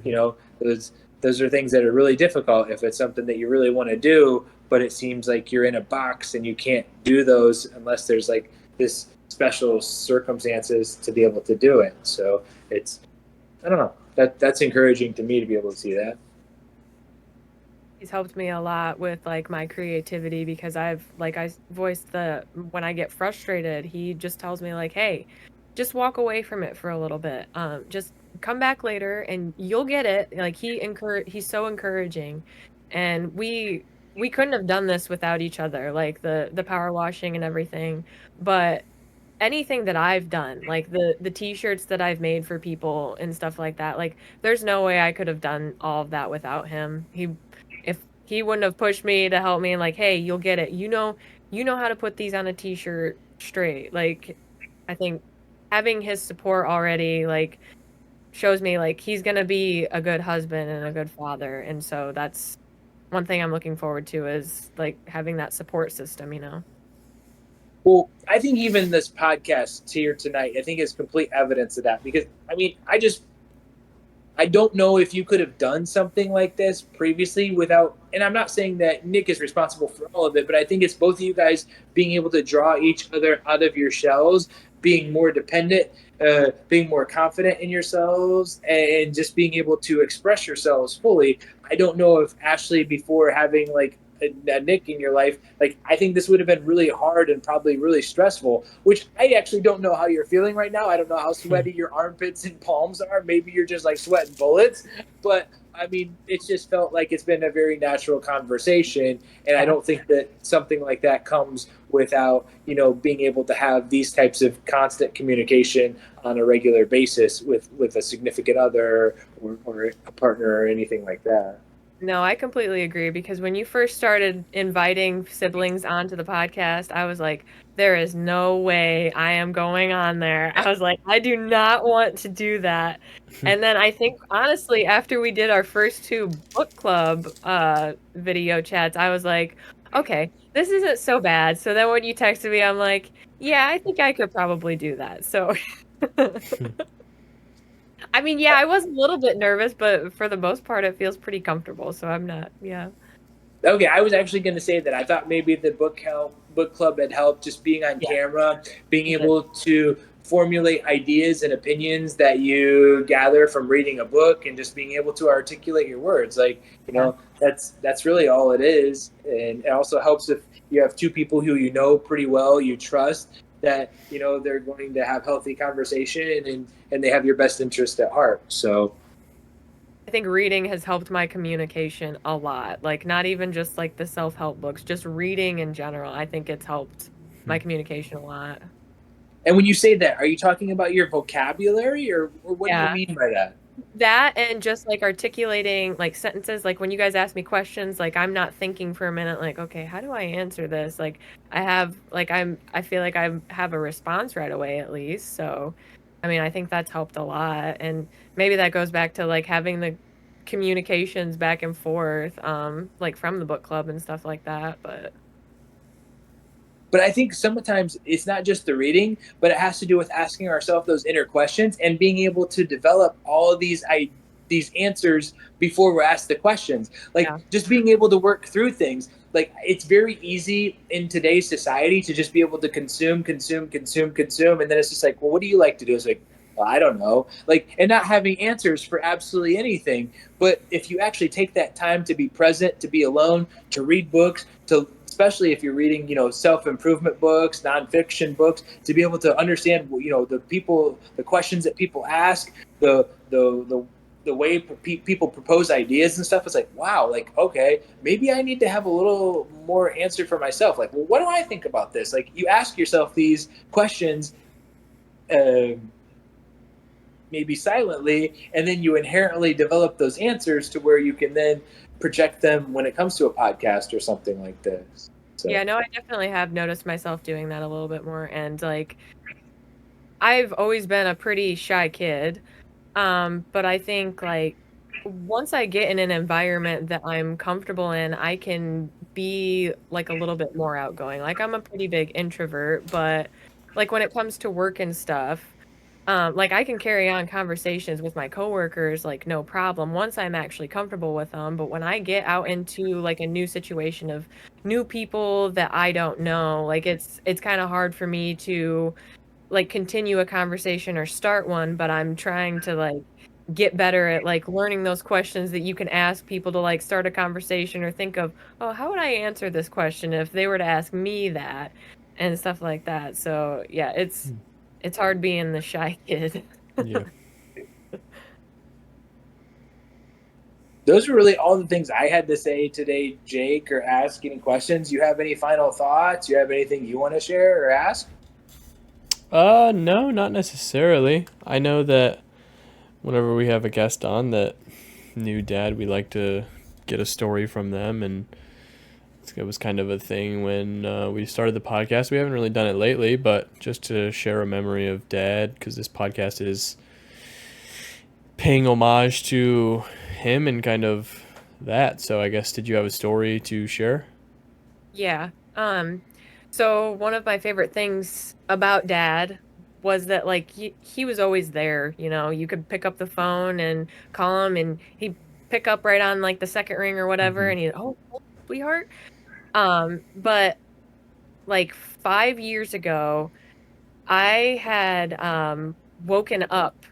you know, those are things that are really difficult if it's something that you really want to do, but it seems like you're in a box and you can't do those unless there's like this special circumstances to be able to do it. So it's, I don't know, that's encouraging to me to be able to see that. He's helped me a lot with like my creativity because I voiced when I get frustrated, he just tells me like, hey, just walk away from it for a little bit. Just come back later and you'll get it. Like he's so encouraging. And we couldn't have done this without each other, like the power washing and everything. But anything that I've done, like the t-shirts that I've made for people and stuff like that, like there's no way I could have done all of that without him. If he wouldn't have pushed me to help me and like, hey, you'll get it. You know how to put these on a t-shirt straight. Like, I think having his support already like shows me like he's gonna be a good husband and a good father. And so that's one thing I'm looking forward to, is like having that support system, you know. Well, I think even this podcast here tonight, I think is complete evidence of that, because I mean, I don't know if you could have done something like this previously without, and I'm not saying that Nick is responsible for all of it, but I think it's both of you guys being able to draw each other out of your shells, being more dependent, being more confident in yourselves, and just being able to express yourselves fully. I don't know if Ashley, before having like a Nick in your life, like, I think this would have been really hard and probably really stressful, which I actually don't know how you're feeling right now. I don't know how sweaty your armpits and palms are. Maybe you're just like sweating bullets, but I mean, it's just felt like it's been a very natural conversation. And I don't think that something like that comes without, you know, being able to have these types of constant communication on a regular basis with a significant other or a partner or anything like that. No, I completely agree, because when you first started inviting siblings onto the podcast, I was like, there is no way I am going on there. I was like, I do not want to do that. And then I think, honestly, after we did our first 2 book club video chats, I was like, okay, this isn't so bad. So then when you texted me, I'm like, yeah, I think I could probably do that. So I mean, yeah, I was a little bit nervous, but for the most part, it feels pretty comfortable. So I'm not, yeah. Okay, I was actually going to say that I thought maybe the book club had helped, just being on camera, being able to formulate ideas and opinions that you gather from reading a book, and just being able to articulate your words. Like, you know, that's really all it is. And it also helps if you have 2 people who you know pretty well, you trust, that, you know, they're going to have healthy conversation and they have your best interest at heart. So I think reading has helped my communication a lot. Like, not even just like the self-help books, just reading in general. I think it's helped my communication a lot. And when you say that, are you talking about your vocabulary, or what do you mean by that? That, and just like articulating like sentences, like when you guys ask me questions, like I'm not thinking for a minute like, okay, how do I answer this? Like I feel like I have a response right away, at least. So I mean, I think that's helped a lot. And maybe that goes back to like having the communications back and forth, like from the book club and stuff like that. But I think sometimes it's not just the reading, but it has to do with asking ourselves those inner questions and being able to develop all of these answers before we're asked the questions. Like, just being able to work through things. Like, it's very easy in today's society to just be able to consume, and then it's just like, well, what do you like to do? It's like, well, I don't know. Like, and not having answers for absolutely anything. But if you actually take that time to be present, to be alone, to read books, to, especially if you're reading, you know, self-improvement books, nonfiction books, to be able to understand, you know, the questions that people ask, the way people propose ideas and stuff. It's like, wow, like, okay, maybe I need to have a little more answer for myself. Like, well, what do I think about this? Like, you ask yourself these questions, maybe silently, and then you inherently develop those answers to where you can then project them when it comes to a podcast or something like this. So. Yeah, no, I definitely have noticed myself doing that a little bit more. And like, I've always been a pretty shy kid. But I think like once I get in an environment that I'm comfortable in, I can be like a little bit more outgoing. Like I'm a pretty big introvert, but like when it comes to work and stuff, like I can carry on conversations with my coworkers like no problem once I'm actually comfortable with them. But when I get out into like a new situation of new people that I don't know, like it's kind of hard for me to like continue a conversation or start one, but I'm trying to like get better at like learning those questions that you can ask people to like start a conversation or think of, oh, how would I answer this question if they were to ask me that and stuff like that. So yeah, it's hard being the shy kid. Yeah. Those were really all the things I had to say today, Jake, or ask any questions. You have any final thoughts? You have anything you want to share or ask? No, not necessarily. I know that whenever we have a guest on that new dad, we like to get a story from them, and it was kind of a thing when we started the podcast. We haven't really done it lately, but just to share a memory of dad, because this podcast is paying homage to him and kind of that. So I guess, did you have a story to share? Yeah. So one of my favorite things about dad was that like he was always there, you know. You could pick up the phone and call him and he'd pick up right on like the second ring or whatever and he'd, oh, sweetheart. But like 5 years ago, I had woken up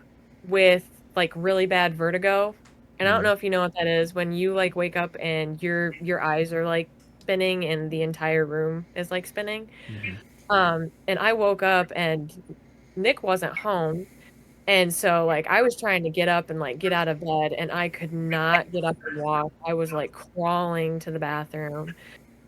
with like really bad vertigo. And I don't know if you know what that is when you like wake up and your eyes are like spinning and the entire room is like spinning. And I woke up and Nick wasn't home. And so like I was trying to get up and like get out of bed and I could not get up and walk. I was like crawling to the bathroom.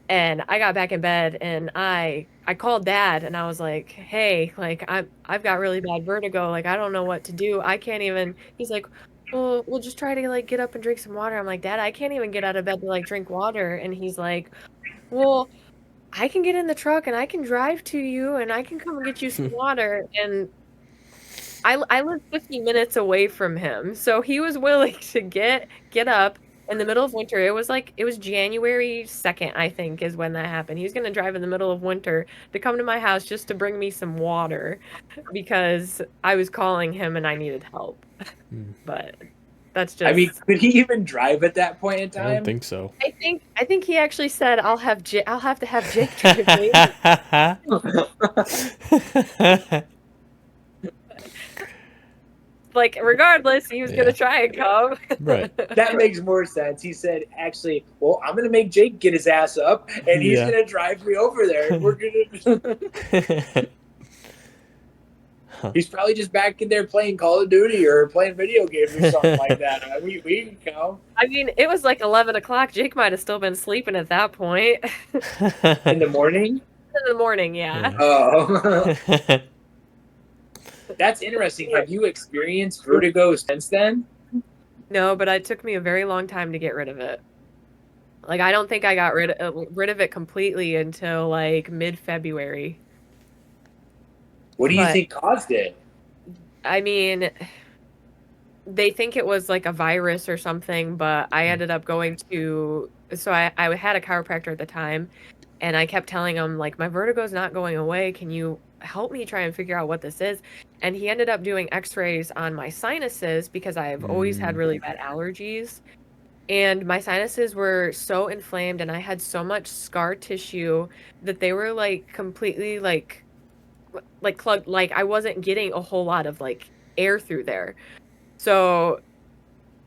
And I got back in bed and I called dad and I was like, "Hey, like I've got really bad vertigo. Like I don't know what to do. I can't even." He's like, "Well, we'll just try to like get up and drink some water." I'm like, "Dad, I can't even get out of bed to like drink water." And he's like, "Well, I can get in the truck and I can drive to you and I can come and get you some water." And I live 50 minutes away from him. So he was willing to get up in the middle of winter. It was January 2nd, I think, is when that happened. He was going to drive in the middle of winter to come to my house just to bring me some water because I was calling him and I needed help. But that's just, I mean, could he even drive at that point in I time? don't think so. I think he actually said I'll have to have Jake drive me. Like regardless, he was gonna try and come. Right. That makes more sense. He said, actually, well, I'm going to make Jake get his ass up, and he's Yeah. going to drive me over there. We're going to... He's probably just back in there playing Call of Duty or playing video games or something like that. We can go. I mean, it was like 11 o'clock. Jake might have still been sleeping at that point. In the morning? In the morning, yeah. Oh. That's interesting. Have you experienced vertigo since then? No, but it took me a very long time to get rid of it. Like, I don't think I got rid of it completely until like mid-February. What do you think caused it? I mean, they think it was like a virus or something, but I ended up going to, so I had a chiropractor at the time, and I kept telling him, like, my vertigo's not going away. Can you help me try and figure out what this is? And he ended up doing x-rays on my sinuses because I've always had really bad allergies. And my sinuses were so inflamed and I had so much scar tissue that they were like completely like plugged. Like I wasn't getting a whole lot of like air through there. So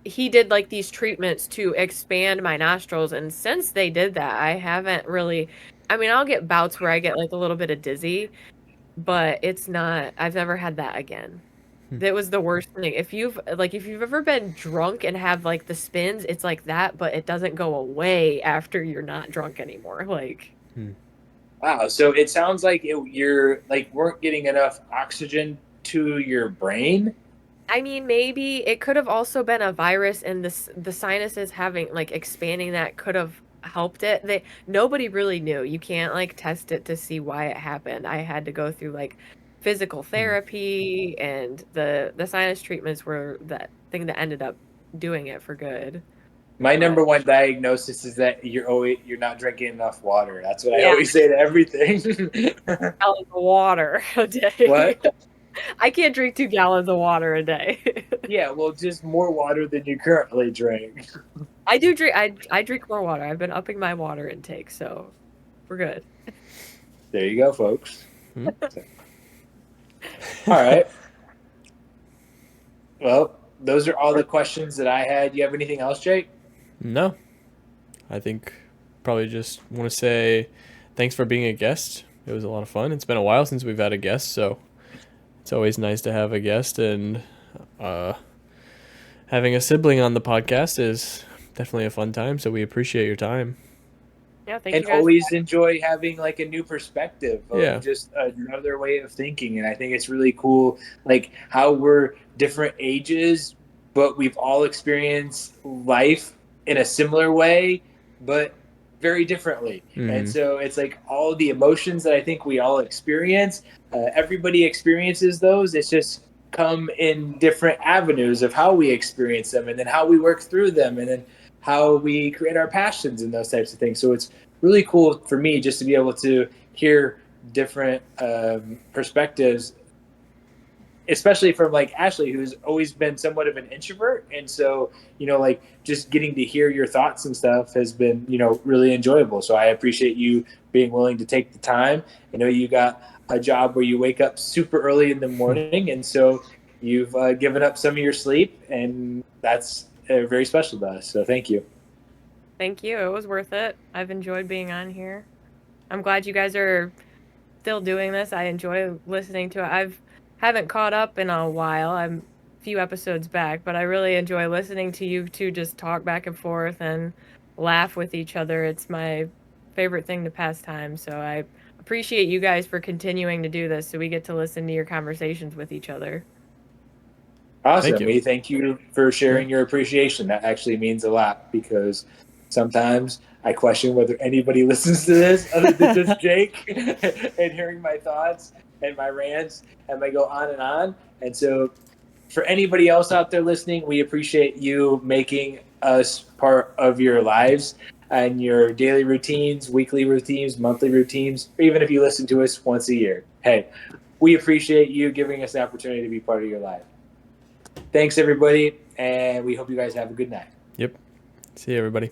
he did like these treatments to expand my nostrils. And since they did that, I haven't really, I mean, I'll get bouts where I get like a little bit of dizzy, but I've never had that again. That was the worst thing. If you've ever been drunk and have like the spins, it's like that, but it doesn't go away after you're not drunk anymore. Like, wow. So it sounds like you're like weren't getting enough oxygen to your brain. I mean, maybe it could have also been a virus, and the sinuses having like expanding that could have helped it. Nobody really knew. You can't like test it to see why it happened. I had to go through like physical therapy, and the sinus treatments were that thing that ended up doing it for good. My But number one diagnosis is that you're not drinking enough water. That's what I yeah, always say to everything. gallons of water a day. What? I can't drink 2 gallons of water a day. Yeah, well, just more water than you currently drink. I do drink. I drink more water. I've been upping my water intake, so we're good. There you go, folks. Hmm? All right. Well, those are all the questions that I had. You have anything else, Jake? No, I think probably just want to say thanks for being a guest. It was a lot of fun. It's been a while since we've had a guest, so it's always nice to have a guest. And uh, having a sibling on the podcast is definitely a fun time. So we appreciate your time. Yeah, thank And you guys. always enjoy having like a new perspective of Yeah. just another way of thinking. And I think it's really cool, like how we're different ages, but we've all experienced life in a similar way, but very differently. And Mhm. so it's like all the emotions that I think we all experience, everybody experiences those. It's just come in different avenues of how we experience them, and then how we work through them, and then how we create our passions and those types of things. So it's really cool for me just to be able to hear different perspectives, especially from like Ashley, who's always been somewhat of an introvert. And so, like just getting to hear your thoughts and stuff has been, really enjoyable. So I appreciate you being willing to take the time. I know you got a job where you wake up super early in the morning. And so you've given up some of your sleep, and that's very special to us. So thank you. Thank you. It was worth it. I've enjoyed being on here. I'm glad you guys are still doing this. I enjoy listening to it. Haven't caught up in a while. I'm a few episodes back, but I really enjoy listening to you two just talk back and forth and laugh with each other. It's my favorite thing to pass time. So I appreciate you guys for continuing to do this so we get to listen to your conversations with each other. Awesome. you. We thank you for sharing Yeah. your appreciation. That actually means a lot, because sometimes I question whether anybody listens to this other than just Jake and hearing my thoughts and my rants, and I go on and on. And so for anybody else out there listening, we appreciate you making us part of your lives and your daily routines, weekly routines, monthly routines, or even if you listen to us once a year. Hey, we appreciate you giving us the opportunity to be part of your life. Thanks, everybody, and we hope you guys have a good night. Yep. See you, everybody.